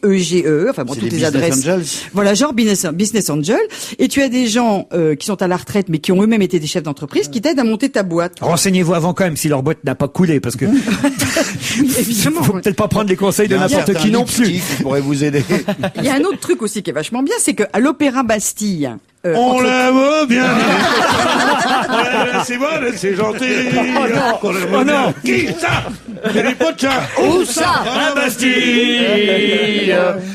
enfin bon, C'est toutes les les adresses. Business Angels. Voilà, genre Business Angel. Et tu as des gens qui sont à la retraite mais qui ont eux-mêmes été des chefs d'entreprise qui t'aident à monter ta boîte. Renseignez-vous avant quand même si leur boîte n'a pas coulé, parce que Oui, évidemment. faut peut-être pas prendre les conseils de Il y a un n'importe certain qui non plus. lipstick qui pourrait vous aider. Il y a un autre truc aussi qui est vachement bien, c'est que à l'Opéra Bastille, On entre- l'aime bien. C'est bon, c'est gentil. On l'aime bien. Qui ça? Les pochas. Où ça? À Bastille.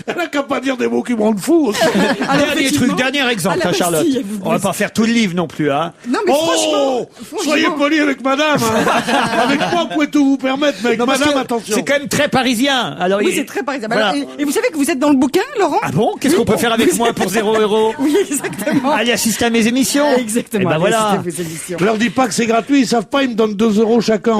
Elle n'a qu'à pas dire des mots qui me rendent fou. Dernier truc, dernier exemple, à la hein, Charlotte. Bastille, vous- On va pas faire tout le livre non plus, hein. Non mais Oh, soyez poli avec madame. Hein. Avec moi, vous pouvez tout vous permettre, mais avec Non, parce madame, que attention. c'est quand même très parisien. Alors, Oui, il- c'est très parisien. Voilà. Alors, et vous savez que vous êtes dans le bouquin, Laurent? Ah bon? Qu'est-ce qu'on peut faire avec moi pour 0 €? Oui, exactement. Allez assister à mes émissions. Exactement. Eh ben Allez, voilà. c'était vos émissions. Je leur dis pas que c'est gratuit, ils savent pas, ils me donnent 2 € chacun.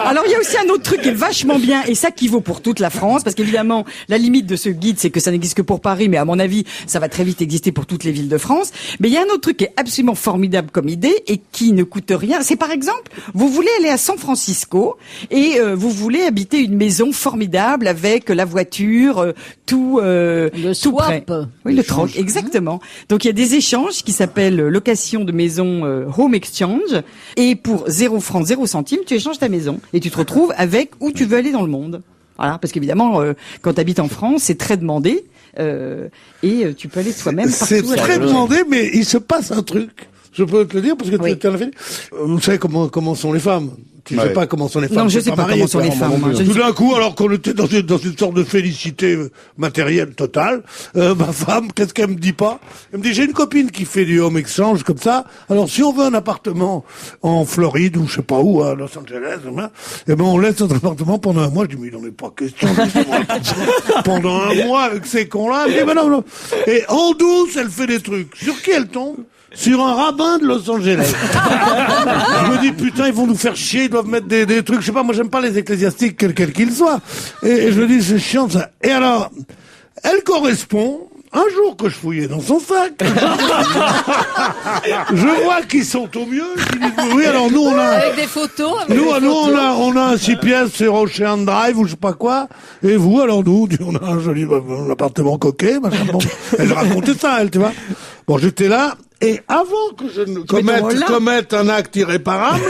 Alors, il y a aussi un autre truc qui est vachement bien, et ça qui vaut pour toute la France, parce qu'évidemment, la limite de ce guide, c'est que ça n'existe que pour Paris, mais à mon avis, ça va très vite exister pour toutes les villes de France. Mais il y a un autre truc qui est absolument formidable comme idée, et qui ne coûte rien. C'est par exemple, vous voulez aller à San Francisco, et vous voulez habiter une maison formidable avec la voiture, tout Le tout prêt. swap. Oui, le troc, exactement. Donc il y a des échanges qui s'appellent location de maison Home Exchange, et pour 0 francs 0 centimes, tu échanges ta maison et tu te retrouves avec où tu veux aller dans le monde. Voilà, parce qu'évidemment, quand tu habites en France, c'est très demandé, et tu peux aller toi-même partout. C'est à la très fois. demandé, mais il se passe un truc. Je peux te le dire parce que Oui. tu en as fait. Vous savez comment sont les femmes. Tu sais Ouais. pas comment sont les femmes. Non, je t'es sais pas marié, comment sont toi. les femmes. Moi, je ne Tout sais- d'un coup, alors qu'on était dans une sorte de félicité matérielle totale, ma femme, qu'est-ce qu'elle me dit pas? Elle me dit, j'ai une copine qui fait du home exchange comme ça. Alors, si on veut un appartement en Floride ou je sais pas où, à Los Angeles, eh ben, on laisse notre appartement pendant un mois. Je dis, mais il n'en est pas question. pendant un mois avec ces cons-là. Elle me dit, mais non. Et en douce, elle fait des trucs. Sur qui elle tombe? sur un rabbin de Los Angeles. Je me dis, putain, ils vont nous faire chier, ils doivent mettre des trucs, je sais pas, moi j'aime pas les ecclésiastiques, quels qu'ils soient. Et je me dis, c'est chiant ça. Et alors, elle correspond. Un jour que je fouillais dans son sac, je vois qu'ils sont au mieux. Ils disent, oui, alors nous on a... Avec des photos. On a un 6 pièces sur Ocean Drive ou je sais pas quoi. Et vous, alors nous, on a un joli appartement coquet, machin. Bon, elle racontait ça, elle, tu vois. Bon, j'étais là. Et avant que je ne commette un acte irréparable,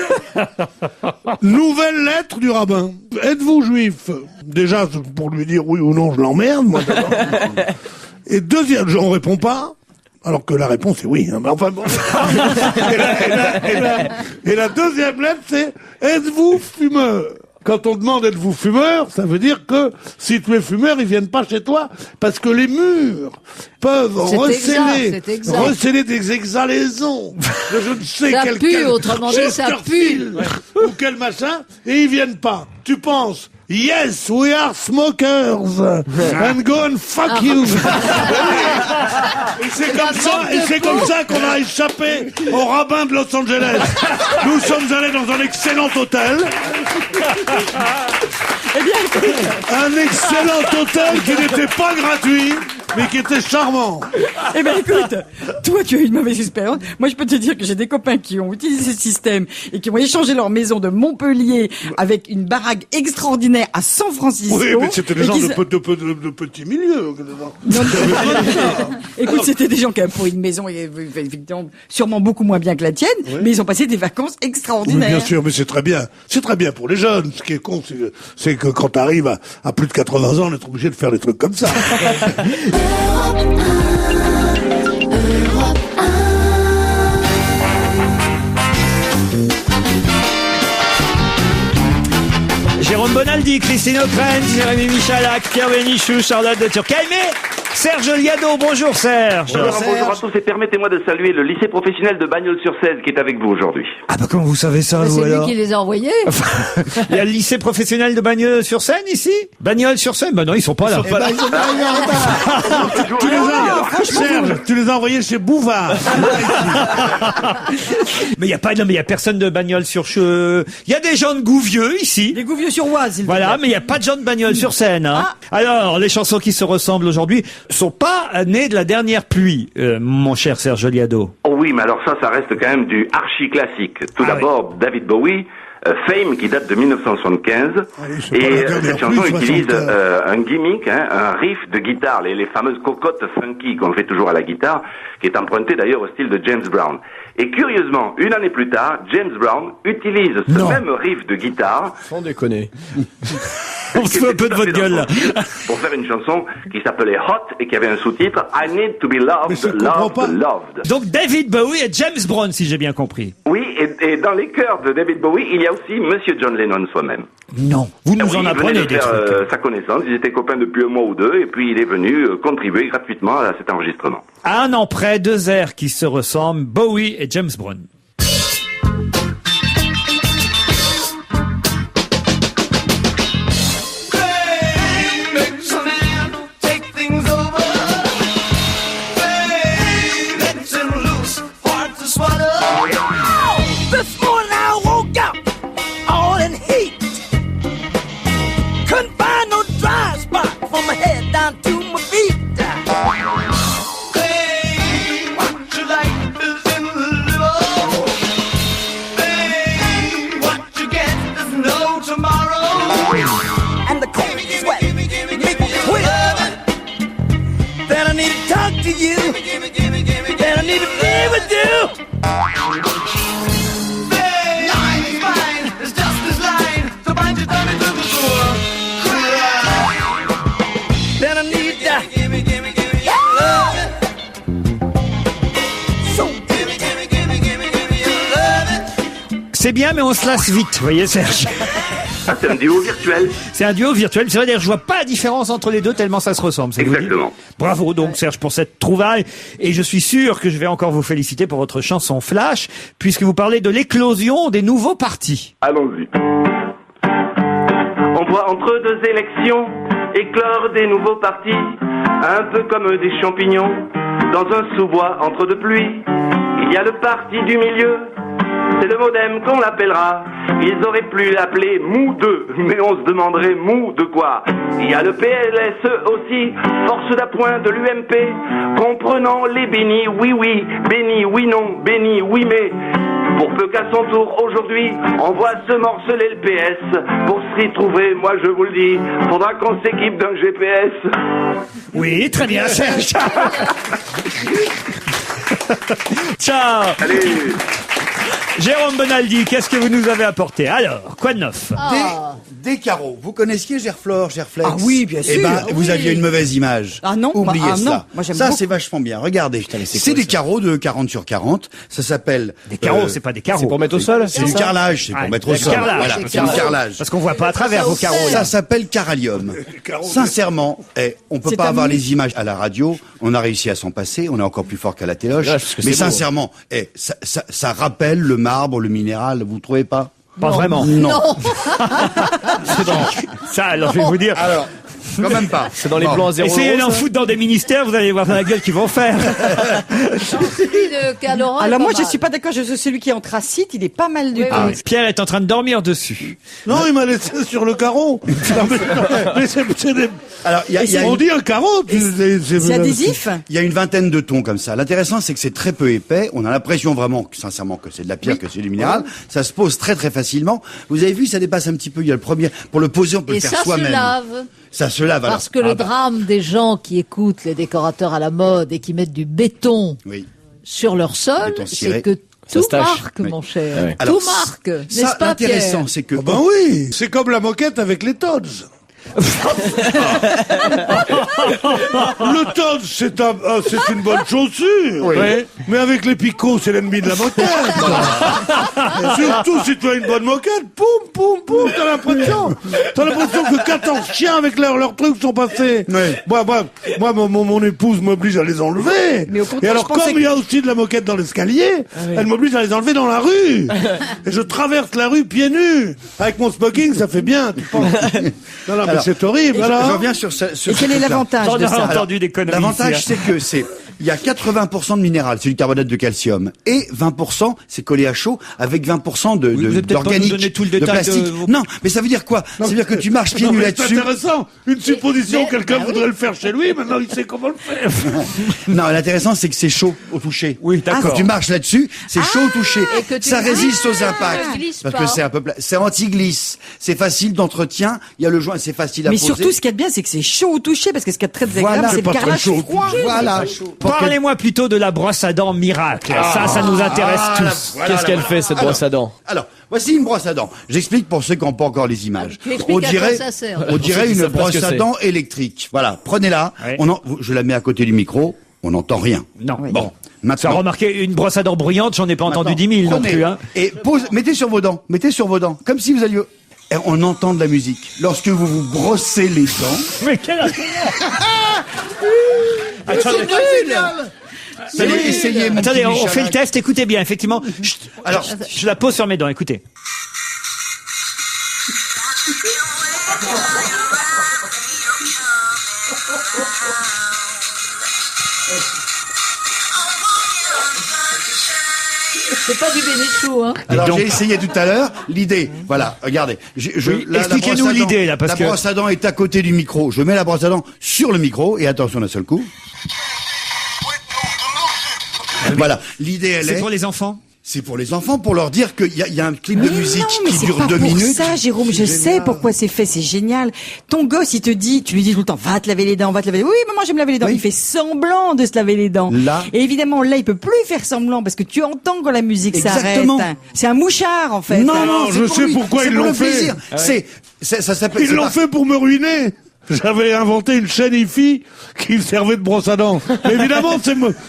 nouvelle lettre du rabbin. Êtes-vous juif? Déjà, pour lui dire oui ou non, je l'emmerde, moi, d'abord. Et deuxième, on répond pas, alors que la réponse est oui. Hein, mais enfin bon. Et la deuxième lettre, c'est êtes-vous fumeur? Quand on demande êtes-vous fumeur, ça veut dire que si tu es fumeur, ils viennent pas chez toi parce que les murs peuvent recéler des exhalaisons de je ne sais ça pue, autrement dit, ça pue. Ou quel machin, et ils viennent pas. Tu penses yes, we are smokers, and go and fuck you. Et c'est comme ça qu'on a échappé au rabbin de Los Angeles. Nous sommes allés dans un excellent hôtel. Un excellent hôtel qui n'était pas gratuit, mais qui était charmant. Eh ben écoute, toi tu as eu une mauvaise expérience. Moi je peux te dire que j'ai des copains qui ont utilisé ce système et qui ont échangé leur maison de Montpellier avec une baraque extraordinaire à San Francisco. Oui, mais c'était des gens de petits milieux. Écoute, c'était des gens qui avaient pour une maison effectivement sûrement beaucoup moins bien que la tienne, mais ils ont passé des vacances extraordinaires. Oui, bien sûr, mais c'est très bien. C'est très bien pour les jeunes. Ce qui est con, c'est que quand t'arrives à plus de 80 ans, on est obligé de faire des trucs comme ça. Jérôme Bonaldi, Christine O'Krent, Jérémy Michalak, Pierre Bénichou, Charlotte de Turckheim et Serge Liado. Bonjour Serge. Bonjour à tous et permettez-moi de saluer le lycée professionnel de Bagnols-sur-Cèze qui est avec vous aujourd'hui. Ah bah comment vous savez ça, vous alors? C'est lui qui les a envoyés. Il y a le lycée professionnel de Bagnols-sur-Seine ici? Bagnols-sur-Seine? Bah non, ils sont pas là. Serge, tu les as envoyés chez Bouvard. Mais il y a personne de Bagnols-sur-Seine. Il y a des gens de Gouvieux ici. Des Gouvieux sur Oise. Voilà, mais il n'y a pas de gens de Bagnols-sur-Seine. Hein. Alors, les chansons qui se ressemblent aujourd'hui sont pas nées de la dernière pluie, mon cher Serge Liado. Oh oui, mais alors ça reste quand même du archi classique. Tout d'abord, David Bowie, Fame, qui date de 1975, et cette chanson utilise un gimmick, un riff de guitare, les fameuses cocottes funky qu'on fait toujours à la guitare, qui est emprunté d'ailleurs au style de James Brown. Et curieusement, une année plus tard, James Brown utilise ce même riff de guitare. Sans déconner. On se fout un peu de votre gueule, là. Pour faire une chanson qui s'appelait Hot et qui avait un sous-titre I Need to Be Loved, Loved. Donc David Bowie et James Brown, si j'ai bien compris. Oui, et dans les chœurs de David Bowie, il y a aussi Monsieur John Lennon soi-même. Non, vous nous en apprenez des trucs. Sa connaissance, ils étaient copains depuis un mois ou deux, et puis il est venu contribuer gratuitement à cet enregistrement. À un an près, deux airs qui se ressemblent, Bowie et James Brown. C'est bien, mais on se lasse vite, vous voyez, Serge. Ah, c'est un duo virtuel. C'est un duo virtuel. C'est vrai, d'ailleurs, je vois pas la différence entre les deux tellement ça se ressemble. Exactement. Bravo donc, Serge, pour cette trouvaille. Et je suis sûr que je vais encore vous féliciter pour votre chanson Flash, puisque vous parlez de l'éclosion des nouveaux partis. Allons-y. On voit entre deux élections éclore des nouveaux partis, un peu comme des champignons dans un sous-bois entre deux pluies. Il Il y a le parti du milieu, c'est le modem qu'on l'appellera. Ils auraient pu l'appeler Mou 2, mais on se demanderait Mou de quoi. Il y a le PLSE aussi, force d'appoint de l'UMP, comprenant les bénis, oui oui, bénis, oui non, bénis, oui mais. Pour peu qu'à son tour, aujourd'hui, on voit se morceler le PS. Pour s'y trouver, moi je vous le dis, faudra qu'on s'équipe d'un GPS. Oui, très bien, Serge. Ciao. Allez. Jérôme Bonaldi, qu'est-ce que vous nous avez apporté? Alors, quoi de neuf? Des carreaux. Vous connaissiez Gerflor, Gerflex? Ah oui, bien sûr. Eh ben, Ah vous oui. aviez une mauvaise image. Ah non, Oubliez bah, ah ça. non. Moi, j'aime Ça, beaucoup. c'est vachement bien. Regardez. C'est des carreaux de 40 sur 40. Ça s'appelle... Des carreaux, c'est pas des carreaux. C'est pour mettre au sol. C'est du carrelage, c'est pour mettre au le sol. carrelage. Voilà, c'est du carrelage. Parce qu'on voit pas à travers vos carreaux. Ça s'appelle caralium. Sincèrement, on peut C'est pas un avoir mythe. les images à la radio. On a réussi à s'en passer. On est encore plus fort qu'à la téloche. Ouais, parce que Mais c'est beau. sincèrement, ça rappelle le marbre, le minéral. Vous trouvez pas? Pas vraiment. Non. Ça, alors, je vais vous dire. Alors, quand même pas. C'est dans les plans à 0 Essayez d'en euros, ça foutre dans des ministères, vous allez voir la gueule qu'ils vont faire. Celui de Calorant est Alors pas moi, je mal. suis pas d'accord. Celui qui est anthracite, il est pas mal du tout. Ah, Pierre est en train de dormir dessus. Non, il m'a laissé sur le carreau. Non, mais c'est des... Alors, On dit un carreau. C'est adhésif. Il y a une vingtaine de tons comme ça. L'intéressant, c'est que c'est très peu épais. On a l'impression vraiment, sincèrement, que c'est de la pierre, que c'est du minéral. Ça se pose très très facilement. Vous avez vu, ça dépasse un petit peu. Il y a le premier. Pour le poser, on peut Et le faire ça se soi-même. lave. Ça se lave. Parce que alors. le drame des gens qui écoutent les décorateurs à la mode et qui mettent du béton Oui. sur leur sol, Béton ciré. c'est que Ça tout se tâche. marque, Oui. mon cher. Ah ouais. Alors, Tout marque, n'est-ce Ça, pas, Pierre? l'intéressant, c'est que. Ah ben oui, c'est comme la moquette avec les Todds. Le Todd, c'est une bonne chaussure. Oui. Mais avec les picots, c'est l'ennemi de la moquette. Surtout si tu as une bonne moquette, poum, poum, poum, t'as l'impression que 14 chiens avec leurs trucs sont passés. Oui. Moi, mon épouse m'oblige à les enlever. Mais au contraire, Et alors, je pensais comme il y a aussi de la moquette dans l'escalier, elle m'oblige à les enlever dans la rue. Et je traverse la rue pieds nus. Avec mon smoking, ça fait bien, tu penses. Non, mais Alors, c'est horrible, Je alors. reviens sur ce. Et quel est l'avantage On de a ça? entendu des conneries. L'avantage, ici, hein. c'est que il y a 80% de minéral, c'est du carbonate de calcium, et 20%, c'est collé à chaud, avec 20% Oui, vous êtes peut-être pas nous d'organique, donner tout le de détail plastique. de vos- Non, mais ça veut dire quoi? Ça veut dire que tu marches pieds Non, nus mais là-dessus. c'est intéressant. Une supposition, mais- quelqu'un bah oui. voudrait le faire chez lui, maintenant il sait comment le faire. Non, l'intéressant, c'est que c'est chaud au toucher. Oui, d'accord. Quand tu marches là-dessus, c'est chaud au toucher. Et que tu Ça glisses. résiste aux Ah, impacts. tu glisses Parce pas. que c'est un peu c'est anti-glisse. C'est facile d'entretien. Il y a le joint, c'est facile à Mais poser. surtout, ce qu'il y a de bien, c'est que c'est chaud au toucher, parce que ce qui est très désagréable, Voilà, c'est c'est le pas très carrelage chaud au froid. Voilà. Parlez-moi plutôt de la brosse à dents miracle. Ça nous intéresse tous. Qu'est-ce qu'elle fait, cette brosse à dents? Alors, voici une brosse à dents. J'explique pour ceux qui n'ont pas encore les images. Tu expliques à quoi ça sert. on dirait Pour ceux qui une savent pas ce brosse que à c'est. dents électrique. Voilà, prenez-la. Ouais. Je la mets à côté du micro. On n'entend rien. Non. Bon, Ça, maintenant. remarquez, une brosse à dents bruyante, j'en ai pas entendu Maintenant, 10 000 non prenez plus. Hein. Et mettez sur vos dents, comme si vous alliez. Et on entend de la musique. Lorsque vous vous brossez les dents. Mais quel Attendez, Essayez, mon attendez, petit on fait le Michalak. test, écoutez bien, effectivement. Chut. Alors, Je la pose sur mes dents, écoutez. C'est pas du bénichou, hein. alors donc- j'ai essayé tout à l'heure. L'idée, voilà, regardez. Oui, La expliquez-nous brosse à dents- l'idée, là, parce la que- brosse à dents est à côté du micro. Je mets la brosse à dents sur le micro et attention d'un seul coup. Voilà, l'idée elle C'est est. pour les enfants? C'est pour les enfants, pour leur dire qu'il y a un clip de Mais musique non, mais qui c'est dure pas 2 pour minutes. ça, Jérôme. Je sais pourquoi c'est fait. C'est génial. Ton gosse, il te dit, tu lui dis tout le temps, va te laver les dents, va te laver les dents. Oui, maman, je vais me laver les dents. Oui. Il fait semblant de se laver les dents. Là. Et évidemment, là, il peut plus faire semblant parce que tu entends quand la musique s'arrête. Exactement. C'est un mouchard, en fait. Non, c'est je pour sais lui. pourquoi C'est ils pour l'ont le fait. plaisir. Ça s'appelle. Ils c'est l'ont pas- fait pour me ruiner. J'avais inventé une chaîne IFI qui servait de brosse à dents. Mais évidemment,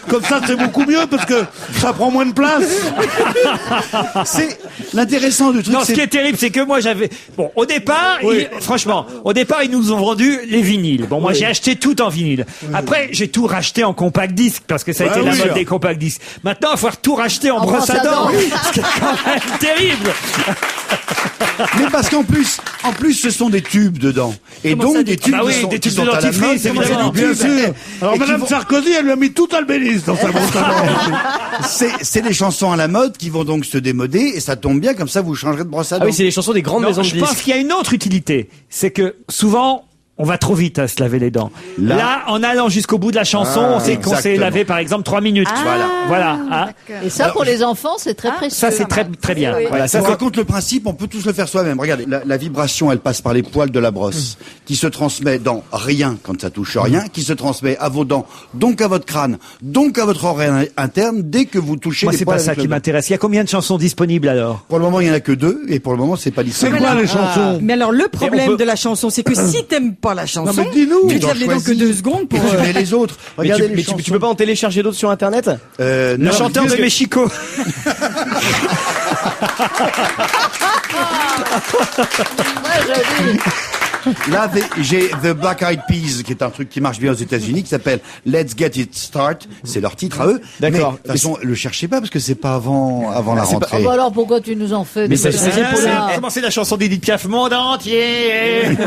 comme ça, c'est beaucoup mieux parce que ça prend moins de place. C'est l'intéressant du truc. Non, ce qui est terrible, c'est que moi j'avais. Bon, au départ, franchement, au départ, ils nous ont vendu les vinyles. Bon, moi j'ai acheté tout en vinyle. Après, j'ai tout racheté en compact disque parce que ça a été la oui. mode des compact disques. Maintenant, il va falloir tout racheter en brosse à dents. Ce qui est quand même terrible. Mais parce qu'en plus, ce sont des tubes dedans. Et Comment ça, donc des tubes Ah oui, qui sont, des qui tubes de sont à la dentifrice, mode. évidemment. Bien sûr. Alors Et qui Madame vont- Sarkozy, elle lui a mis tout Albéniz dans sa montre. C'est des chansons à la mode qui vont donc se démoder et ça tombe bien, comme ça vous changerez de brosse à Ah dents. oui, c'est les chansons des grandes Non, maisons de je pense disques. qu'il y a une autre utilité. C'est que souvent, on va trop vite à se laver les dents. Là, en allant jusqu'au bout de la chanson, on sait qu'on s'est exactement. lavé par exemple 3 minutes. Voilà. Hein. Et ça, pour les enfants, c'est très précieux. Ça, c'est très, très bien. Voilà, Ça ça, raconte le principe, on peut tous le faire soi-même. Regardez, la vibration, elle passe par les poils de la brosse, qui se transmet dans rien quand ça touche rien, qui se transmet à vos dents, donc à votre crâne, donc à votre oreille interne, dès que vous touchez moi, les c'est poils pas ça avec qui le doigt. m'intéresse. Il y a combien de chansons disponibles alors? Pour le moment, il y en a que 2, et pour le moment, c'est pas C'est disponible. quoi les chansons? Mais alors, le problème peut- de la chanson, c'est que si t'aimes pas la chanson, mais dis-nous. tu te laves les dents que 2 secondes pour... Mais les autres, Mais regardez les tu chansons. peux pas en télécharger d'autres sur internet? Le Non, chanteur parce de que- Mexico. Là, j'ai The Black Eyed Peas, qui est un truc qui marche bien aux États-Unis, qui s'appelle Let's Get It Start. C'est leur titre à eux. D'accord. Mais, de toute façon, le cherchez pas parce que c'est pas avant la c'est pas- Ah rentrée. bah alors pourquoi tu nous en fais Mais des ça- petits c'est pour là Comment c'est la chanson d'Edith Piaf? Monde entier.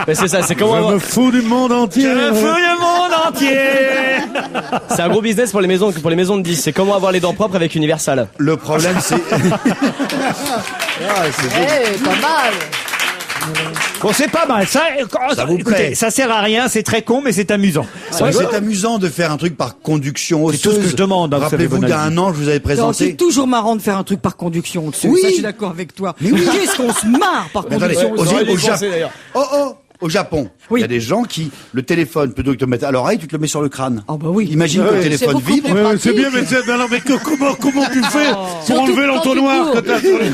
Mais c'est ça, c'est Je comment me fous du monde entier. Je me fous le monde entier. c'est un gros business pour les maisons de disques. C'est comment avoir les dents propres avec Universal. Le problème, c'est... Eh, pas mal. Bon, c'est pas mal. Ça vous écoutez, plaît. ça sert à rien, c'est très con, mais c'est amusant. C'est amusant de faire un truc par conduction C'est tout ce que osseuse. je demande, hein, vous savez, Rappelez-vous, il y a Bonaldi. un an, je vous avais Non, c'est présenté... toujours marrant de faire un truc par conduction dessus. Oui. Ça, je suis d'accord avec toi. Mais oui. Qu'est-ce qu'on se marre par Mais attendez, conduction J'aurais dû au y Japon, penser, d'ailleurs. Au Japon, Oui. il y a des gens qui, le téléphone, plutôt que de te mettre à l'oreille, tu te le mets sur le crâne. Ah bah oui. Imagine que le téléphone beaucoup vibre. plus- Ouais, c'est bien, mais comment tu fais pour enlever l'entonnoir que t'as sur les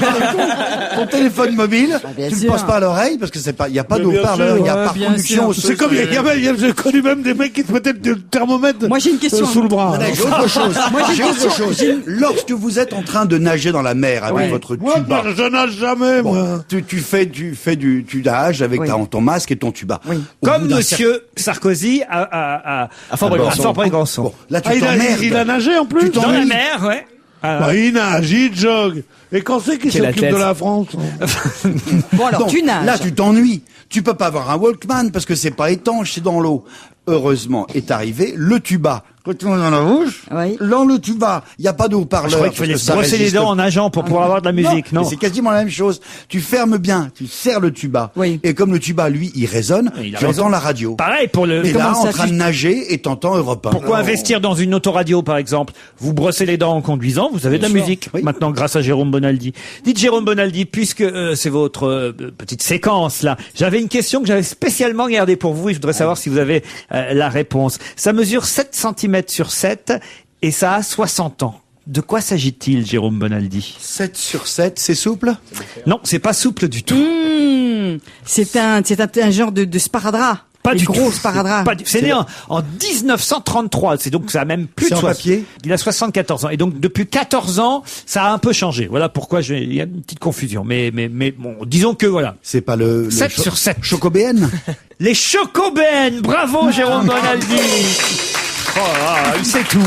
Ton téléphone mobile, bien tu ne sûr. le poses pas à l'oreille parce que c'est pas, il y a pas Mais de bien haut-parleur, il y a sûr, par bien conduction sûr. osseuse. C'est comme, j'ai connu même des mecs qui se mettaient le thermomètre Moi, j'ai une question. sous le bras. Voilà, j'ai autre chose. Moi, j'ai J'ai une autre question. chose. Lorsque vous êtes en train de nager dans la mer avec votre Moi, tuba, je nage jamais, moi. tu nages avec Oui. ton masque et ton tuba. Oui. Au Comme bout d'un Monsieur Sarkozy à Fort-Brégançon. Fort-Brégançon. Bon, là, tu Ah, t'emmerdes. il a nagé en plus. Dans la mer, ouais. Bah, il nage, il jogue. Et quand c'est qu'il Quel s'occupe athlète. de la France? Bon, alors, Donc, tu nages. Là, tu t'ennuies. Tu peux pas avoir un Walkman parce que c'est pas étanche, c'est dans l'eau. Heureusement est arrivé le tuba. Quand tu mets dans la bouche, Oui. dans le tuba, il n'y a pas de haut-parleur. Je croyais qu'il fallait parce se que ça brosser les résiste dents en nageant pour pouvoir avoir de la musique, non? Mais c'est quasiment la même chose. Tu fermes bien, tu serres le tuba. Oui. Et comme le tuba, lui, il résonne, Il a tu raison. entends la radio. Pareil pour le. Et là, Comment en ça, train de tu- nager, et t'entends Europe 1. Pourquoi investir dans une autoradio, par exemple? Vous brossez les dents en conduisant, vous avez de la musique. Oui. Maintenant, grâce à Jérôme Bonaldi. Dites Jérôme Bonaldi, puisque c'est votre petite séquence là, j'avais une question que j'avais spécialement gardée pour vous et je voudrais savoir si vous avez la réponse. Ça mesure 7 cm sur 7 et ça a 60 ans. De quoi s'agit-il, Jérôme Bonaldi? 7 sur 7, c'est souple? Non, c'est pas souple du tout. C'est un genre de sparadrap. Pas Les du gros tout. sparadrap. C'est né en 1933. C'est donc ça a même plus C'est de en 60. papier Il a 74 ans. Et donc depuis 14 ans, ça a un peu changé. Voilà pourquoi il y a une petite confusion. Mais bon, disons que voilà. C'est pas le 7 sur 7. Chocobéenne? Les Chocobènes. Bravo Jérôme Bonaldi. Oh, il sait tout.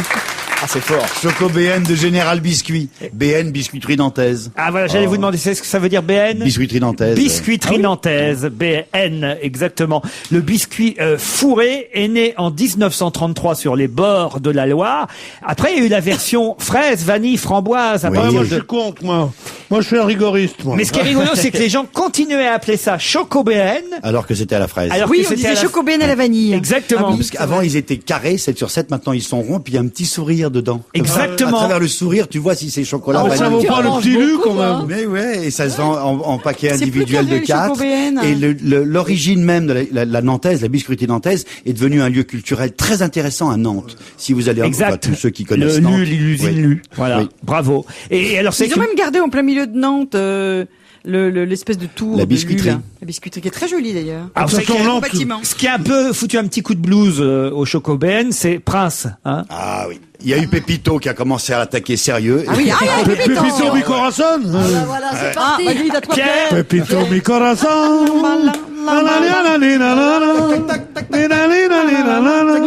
Ah, c'est fort. Chocobéenne de Général Biscuit. BN, biscuiterie nantaise. Ah voilà, j'allais vous demander, c'est ce que ça veut dire BN? Biscuiterie nantaise. Biscuiterie nantaise, BN, exactement. Le biscuit fourré est né en 1933 sur les bords de la Loire. Après, il y a eu la version fraise, vanille, framboise. à Oui. Ouais, partir moi, je de- suis contre, moi. Moi, je suis un rigoriste, moi. Mais ce qui est rigolo, c'est que les gens continuaient à appeler ça Chocobéenne. Alors que c'était à la fraise. Alors Oui, que on c'était disait à la- chocobène à la vanille. Exactement. Parce qu'avant, ils étaient carrés, 7 sur 7, maintenant ils sont ronds, puis il y a un petit sourire dedans. Exactement. À travers le sourire, tu vois si c'est chocolat Ah, mais ça vaut vanille. pas le manges petit lu, beaucoup, quand hein. même. Mais ouais, et ça se vend en paquet C'est plus individuel de carré, le 4. chocobéenne. Et l'origine même de la nantaise, la biscuiterie nantaise, est devenue un lieu culturel très intéressant à Nantes. Si vous allez, Exact. enfin, tous ceux qui connaissent Le Nantes. l'usine Oui. Lu. Voilà. Oui. Bravo. Et alors, c'est Ils ont même gardé en plein milieu de Nantes l'espèce de tour. La de biscuiterie. Lille. La biscuiterie qui est très jolie d'ailleurs. Alors, Ça c'est sent que- lent, bâtiment. ce qui a un peu foutu un petit coup de blues au Chocobène, c'est Prince, hein. Ah oui. Il y a eu Pépito qui a commencé à l'attaquer sérieux. Ah oui, Pépito. Pépito mi corazon. Voilà, c'est Ah, parti. bah lui, il a toi Pierre. plaire. Pépito mi corazon.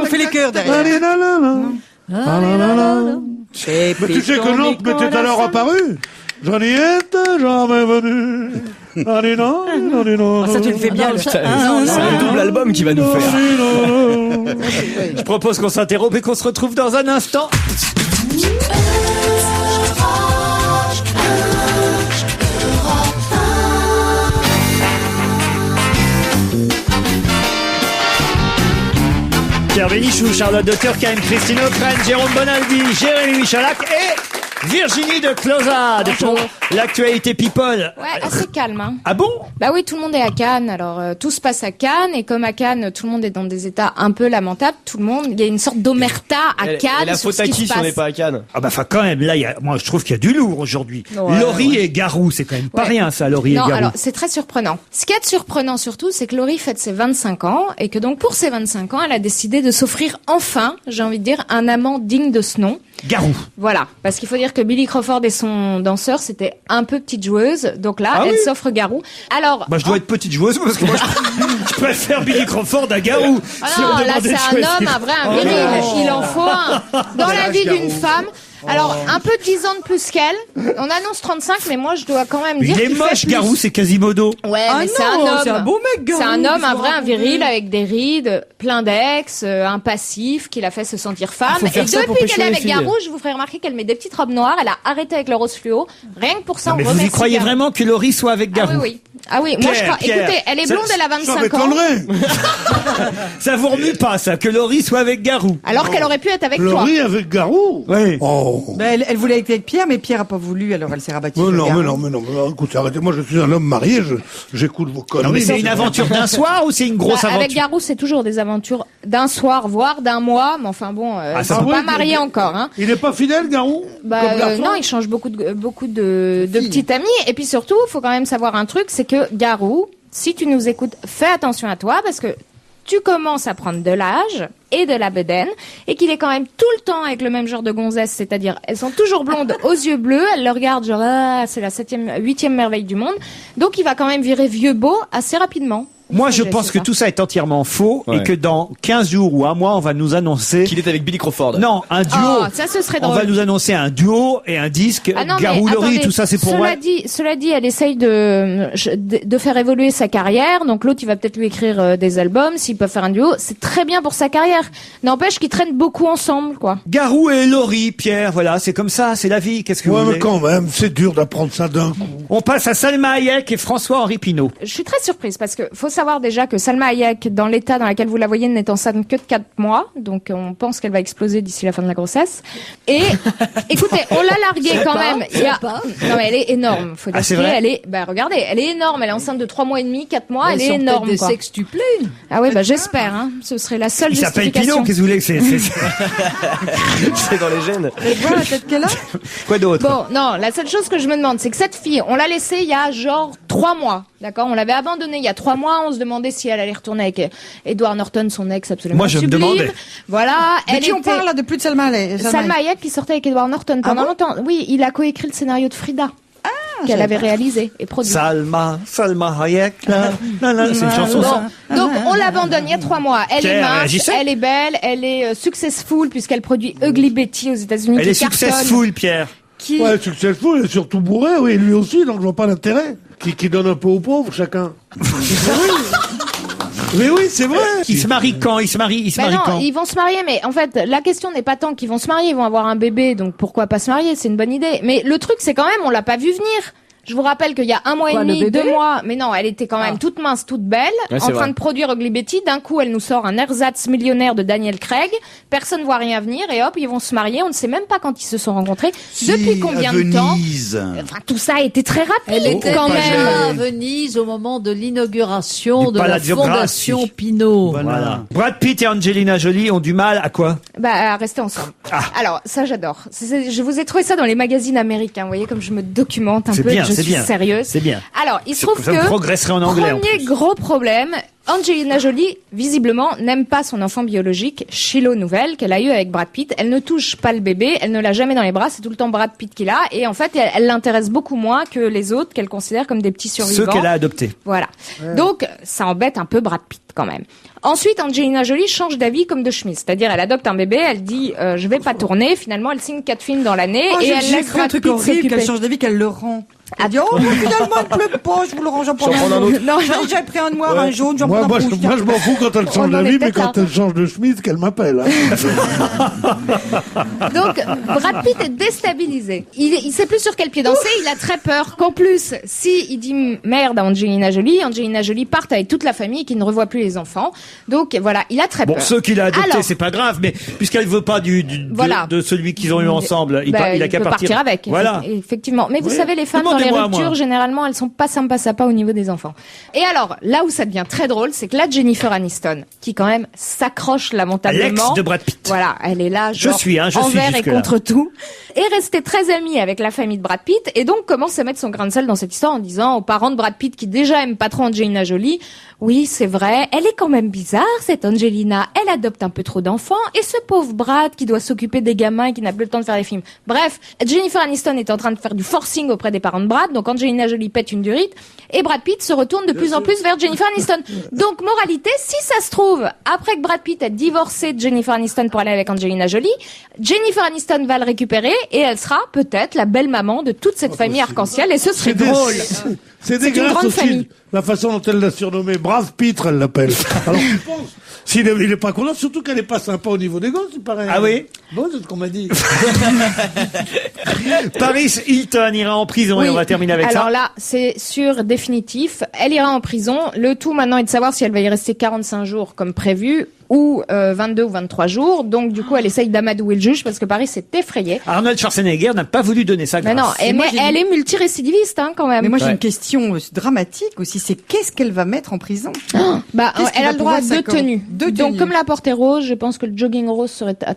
On fait les chœurs derrière. Mais tu sais que Nantes m'était alors apparu. Johnny était jamais venu. Ça, tu le fais bien. C'est un double album qui va nous faire. Je propose qu'on s'interrompe et qu'on se retrouve dans un instant. Pierre Bénichou, Charlotte de Turckheim, Christine O'Krent, Jérôme Bonaldi, Jérémy Michalak et Virginie de Closade pour l'actualité people. Ouais, assez calme. Hein. Ah bon? Bah oui, tout le monde est à Cannes. Alors tout se passe à Cannes et comme à Cannes, tout le monde est dans des états un peu lamentables. Tout le monde, il y a une sorte d'omerta à Cannes. Et la faute à qui si on n'est pas à Cannes? Ah bah quand même, là, moi je trouve qu'il y a du lourd aujourd'hui. Ouais, Laurie et Garou, c'est quand même pas rien ça, Laurie et Garou. Non, alors c'est très surprenant. Ce qui est surprenant surtout, c'est que Laurie fête ses 25 ans et que donc pour ses 25 ans, elle a décidé de s'offrir enfin, j'ai envie de dire, un amant digne de ce nom. Garou. Voilà, parce qu'il faut dire que Billy Crawford et son danseur, c'était un peu petite joueuse. Donc là, elle s'offre Garou. Alors, bah je dois être petite joueuse parce que moi je préfère Billy Crawford à Garou. Ah non, là c'est un homme, un vrai, un viril. Il en faut un dans la vie d'une femme. Alors, un peu 10 ans de plus qu'elle. On annonce 35, mais moi, je dois quand même dire qu'il est moche, Garou, c'est Quasimodo. Ouais, mais c'est un homme. C'est un beau mec, Garou. C'est un homme, un vrai, un viril, avec des rides, plein d'ex, un passif, qui l'a fait se sentir femme. Et depuis qu'elle est avec Garou, je vous ferai remarquer qu'elle met des petites robes noires. Elle a arrêté avec le rose fluo. Rien que pour ça, non, mais vous y croyez vraiment que Laurie soit avec Garou? Ah oui, oui. Ah oui, moi je crois. Écoutez, elle est blonde, elle a 25 ans. Ça vous remue pas, ça, que Laurie soit avec Garou. Alors qu'elle aurait pu être avec toi. Laurie avec Garou? Oui. Oh. Ben, elle voulait être avec Pierre, mais Pierre a pas voulu, alors elle s'est rabattue. Mais non, écoutez, arrêtez, moi je suis un homme marié, j'écoute vos conneries. Non, mais c'est une aventure d'un soir ou c'est une grosse aventure? Avec Garou, c'est toujours des aventures d'un soir, voire d'un mois, mais enfin bon, ils sont pas mariés encore, hein. Il est pas fidèle, Garou? Non, il change beaucoup de petites amies, et puis surtout, faut quand même savoir un truc, c'est que Garou, si tu nous écoutes, fais attention à toi, parce que tu commences à prendre de l'âge et de la bedaine, et qu'il est quand même tout le temps avec le même genre de gonzesse, c'est-à-dire elles sont toujours blondes aux yeux bleus, elle le regarde genre c'est la 8e merveille du monde, donc il va quand même virer vieux beau assez rapidement. Moi, je pense que tout ça est entièrement faux et que dans 15 jours ou un mois, on va nous annoncer qu'il est avec Billy Crawford. Non, un duo. Oh, ça, ce serait drôle. On va nous annoncer un duo et un disque. Garou, Laurie, tout ça, c'est pour moi. Cela dit, elle essaye de faire évoluer sa carrière. Donc l'autre, il va peut-être lui écrire des albums. S'ils peuvent faire un duo, c'est très bien pour sa carrière. N'empêche qu'ils traînent beaucoup ensemble, quoi. Garou et Laurie, Pierre, voilà, c'est comme ça, c'est la vie. Qu'est-ce que vous voulez? Mais quand même, c'est dur d'apprendre ça d'un coup. On passe à Salma Hayek et François-Henri Pinault. Je suis très surprise parce que faut savoir déjà que Salma Hayek, dans l'état dans lequel vous la voyez, n'est enceinte que de 4 mois. Donc, on pense qu'elle va exploser d'ici la fin de la grossesse. Et, écoutez, on l'a larguée quand même. Non, mais elle est énorme. Faut dire elle est, regardez, elle est énorme. Elle est enceinte de 3 mois et demi, 4 mois. Elle est énorme, des quoi. sextuplés. Ah oui, j'espère, hein. Ce serait la seule justification. Il s'appelle Pinault, qu'est-ce que vous voulez que c'est? C'est dans les gènes. Et voilà la tête qu'elle a. Quoi d'autre? Bon, non, la seule chose que je me demande, c'est que cette fille, on l'a laissée il y a genre 3 mois. D'accord? On l'avait abandonnée il y a 3 mois. On se demandait si elle allait retourner avec Edward Norton, son ex absolument sublime. Moi, je me demandais. Voilà. De qui on parle là, de plus de Salma Hayek? Salma Hayek qui sortait avec Edward Norton pendant longtemps. Oui, il a coécrit le scénario de Frida. Qu'elle avait réalisé et produit. Salma Hayek, c'est une chanson. Donc on l'abandonne il y a 3 mois. Elle est mince, elle est belle, elle est successful puisqu'elle produit Ugly Betty aux États-Unis. Elle est successful, Pierre. Ouais, successful, elle est surtout bourré, oui, lui aussi, donc je vois pas l'intérêt. Qui donne un peu aux pauvres, chacun. Mais oui, c'est vrai. Ils se marient quand? Ils se marient quand? Ils vont se marier, mais en fait, la question n'est pas tant qu'ils vont se marier, ils vont avoir un bébé, donc pourquoi pas se marier? C'est une bonne idée. Mais le truc, c'est quand même, on l'a pas vu venir. Je vous rappelle qu'il y a 1 mois et demi, 2 mois, mais non, elle était quand même toute mince, toute belle, en train de produire Ugly Betty. D'un coup, elle nous sort un ersatz millionnaire de Daniel Craig. Personne ne voit rien venir et hop, ils vont se marier. On ne sait même pas quand ils se sont rencontrés. Depuis combien de temps? Enfin, tout ça a été très rapide. Elle était quand même à Venise au moment de l'inauguration de la Fondation Pinault. Voilà. Brad Pitt et Angelina Jolie ont du mal à quoi? À rester ensemble. Alors, ça, j'adore. Je vous ai trouvé ça dans les magazines américains. Vous voyez, comme je me documente un peu. Bien, Je c'est suis bien. sérieuse. C'est bien. Alors, il se trouve Ça vous que progresserait en anglais, en premier gros problème, Angelina Jolie, visiblement, n'aime pas son enfant biologique, Shiloh Nouvelle, qu'elle a eu avec Brad Pitt. Elle ne touche pas le bébé, elle ne l'a jamais dans les bras, c'est tout le temps Brad Pitt qui l'a. Et en fait, elle l'intéresse beaucoup moins que les autres qu'elle considère comme des petits survivants. Ceux qu'elle a adoptés. Voilà. Donc, ça embête un peu Brad Pitt quand même. Ensuite, Angelina Jolie change d'avis comme de chemise. C'est-à-dire, elle adopte un bébé, elle dit je vais pas tourner. Finalement, elle signe 4 films dans l'année et elle laisse un Brad truc Pitt horrible, s'occuper. qu'elle change d'avis, qu'elle le rend. Elle dit, oh, finalement, il pleut pas, je vous le range, j'en prends un autre. Non, j'ai pris un noir, un jaune, j'en prends un Moi, rouge. je m'en fous quand elle change d'avis, mais quand elle change de chemise, qu'elle m'appelle. Donc, Brad Pitt est déstabilisé. Il sait plus sur quel pied danser, il a très peur qu'en plus, si il dit merde à Angelina Jolie parte avec toute la famille qui ne revoit plus les enfants. Donc, voilà, il a très peur. Bon, ceux qu'il a adoptés, Alors, c'est pas grave, mais puisqu'elle veut pas Voilà. de celui qu'ils ont eu ensemble, il a qu'à peut partir avec. Voilà. Effectivement. Mais vous Oui. savez, les femmes dans les Demandez-moi, ruptures, moi. généralement, elles sont pas sympas au niveau des enfants. Et alors, là où ça devient très drôle, c'est que là, Jennifer Aniston, qui quand même s'accroche lamentablement. L'ex de Brad Pitt. Voilà, elle est là, Je genre, suis envers et jusque-là. contre tout. Est restée très amie avec la famille de Brad Pitt, et donc commence à mettre son grain de sel dans cette histoire en disant aux parents de Brad Pitt, qui déjà aiment pas trop Angelina Jolie, oui, c'est vrai, elle est quand même bizarre, cette Angelina, elle adopte un peu trop d'enfants, et ce pauvre Brad qui doit s'occuper des gamins et qui n'a plus le temps de faire des films. Bref, Jennifer Aniston est en train de faire du forcing auprès des parents de Brad, donc Angelina Jolie pète une durite, et Brad Pitt se retourne de plus en plus vers Jennifer Aniston. Donc, moralité, si ça se trouve, après que Brad Pitt a divorcé de Jennifer Aniston pour aller avec Angelina Jolie, Jennifer Aniston va le récupérer, et elle sera peut-être la belle maman de toute cette famille arc-en-ciel, et ce serait drôle. C'est une dégueulasse grande aussi, famille. la façon dont elle l'a surnommé. Brave Pitre, elle l'appelle. Alors, je pense, il est pas content, surtout qu'elle est pas sympa au niveau des gosses, il paraît. Ah oui? Bon, c'est ce qu'on m'a dit. Paris Hilton ira en prison et on va terminer avec ça. Alors là, c'est sûr, définitif. Elle ira en prison. Le tout maintenant est de savoir si elle va y rester 45 jours comme prévu ou 22 ou 23 jours. Donc du coup, elle essaye d'amadouer le juge parce que Paris s'est effrayé. Arnold Schwarzenegger n'a pas voulu donner sa grâce. Mais non, elle est multirécidiviste hein, quand même. Mais moi, j'ai une question dramatique aussi, c'est qu'est-ce qu'elle va mettre en prison? Elle a le droit à 2 tenues. Donc comme la portée rose, je pense que le jogging rose serait un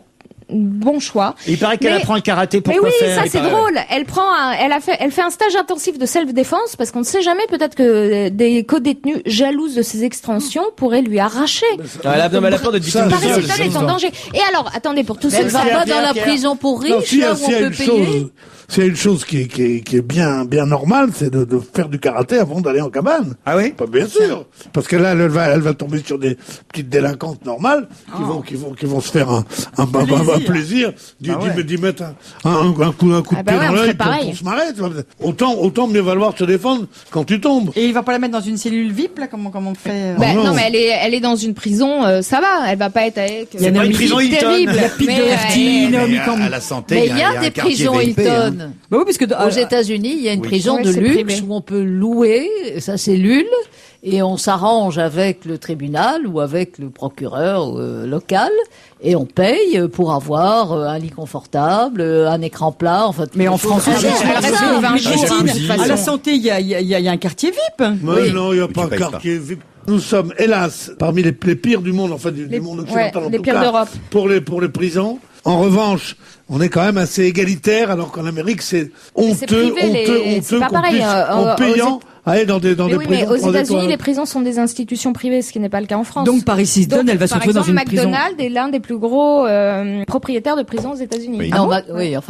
bon choix. Il paraît qu'elle apprend le karaté pour Mais quoi oui, faire. ça il c'est paraît. drôle. Elle fait un stage intensif de self-défense parce qu'on ne sait jamais, peut-être que des co-détenus jalouses de ses extensions pourraient lui arracher. Elle a peur de victime de Paris viol. Hilton est en danger. Et alors, attendez, pour tous ceux Elle qui va savent pas dans la prison pour riches, S'il y là a où on peut payer. s'il y a une chose qui est bien normale, c'est de faire du karaté avant d'aller en cabane. Ah oui? Pas bien sûr. Parce que là, elle va tomber sur des petites délinquantes normales qui vont se faire un plaisir d'y mettre un coup de pied dans l'œil pour se marrer. Autant mieux valoir se défendre quand tu tombes. Et il va pas la mettre dans une cellule VIP, là, comment on fait? Non, mais elle est dans une prison, ça va. Elle va pas être avec. Il y a une prison Hilton. terrible. À la santé, Mais il y a un des quartier prisons VIP, Hilton. hein. Bah oui, parce que aux États-Unis, il y a une prison Oui, de c'est luxe privé. où on peut louer sa cellule et on s'arrange avec le tribunal ou avec le procureur local et on paye pour avoir un lit confortable, un écran plat, en fait. Mais en France, elle reste au vin jaune. à la santé, il y a un quartier VIP. Mais non, il n'y a pas un quartier VIP. Nous sommes, hélas, parmi les pires du monde, du monde occidental en les tout pires cas, d'Europe. pour les prisons. En revanche, on est quand même assez égalitaire, alors qu'en Amérique, c'est c'est honteux c'est pas qu'on pareil, puisse, en payant, aller dans des Mais oui, prisons. mais aux 3 États-Unis, étoiles. les prisons sont des institutions privées, ce qui n'est pas le cas en France. Donc Paris Hilton, elle va se retrouver dans une prison. McDonald's est l'un des plus gros propriétaires de prisons aux États-Unis. Oui. Non,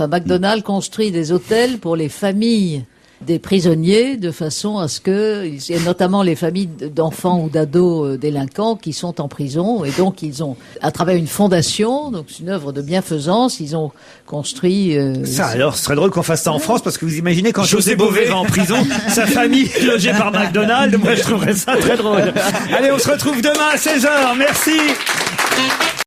McDonald's construit des hôtels pour les familles des prisonniers de façon à ce que, et notamment les familles d'enfants ou d'ados délinquants qui sont en prison, et donc ils ont, à travers une fondation, donc c'est une œuvre de bienfaisance, ils ont construit. Ça alors, ce serait drôle qu'on fasse ça en France parce que vous imaginez quand José Bové va en prison, sa famille logée par McDonald's, moi je trouverais ça très drôle. Allez, on se retrouve demain à 16h. Merci.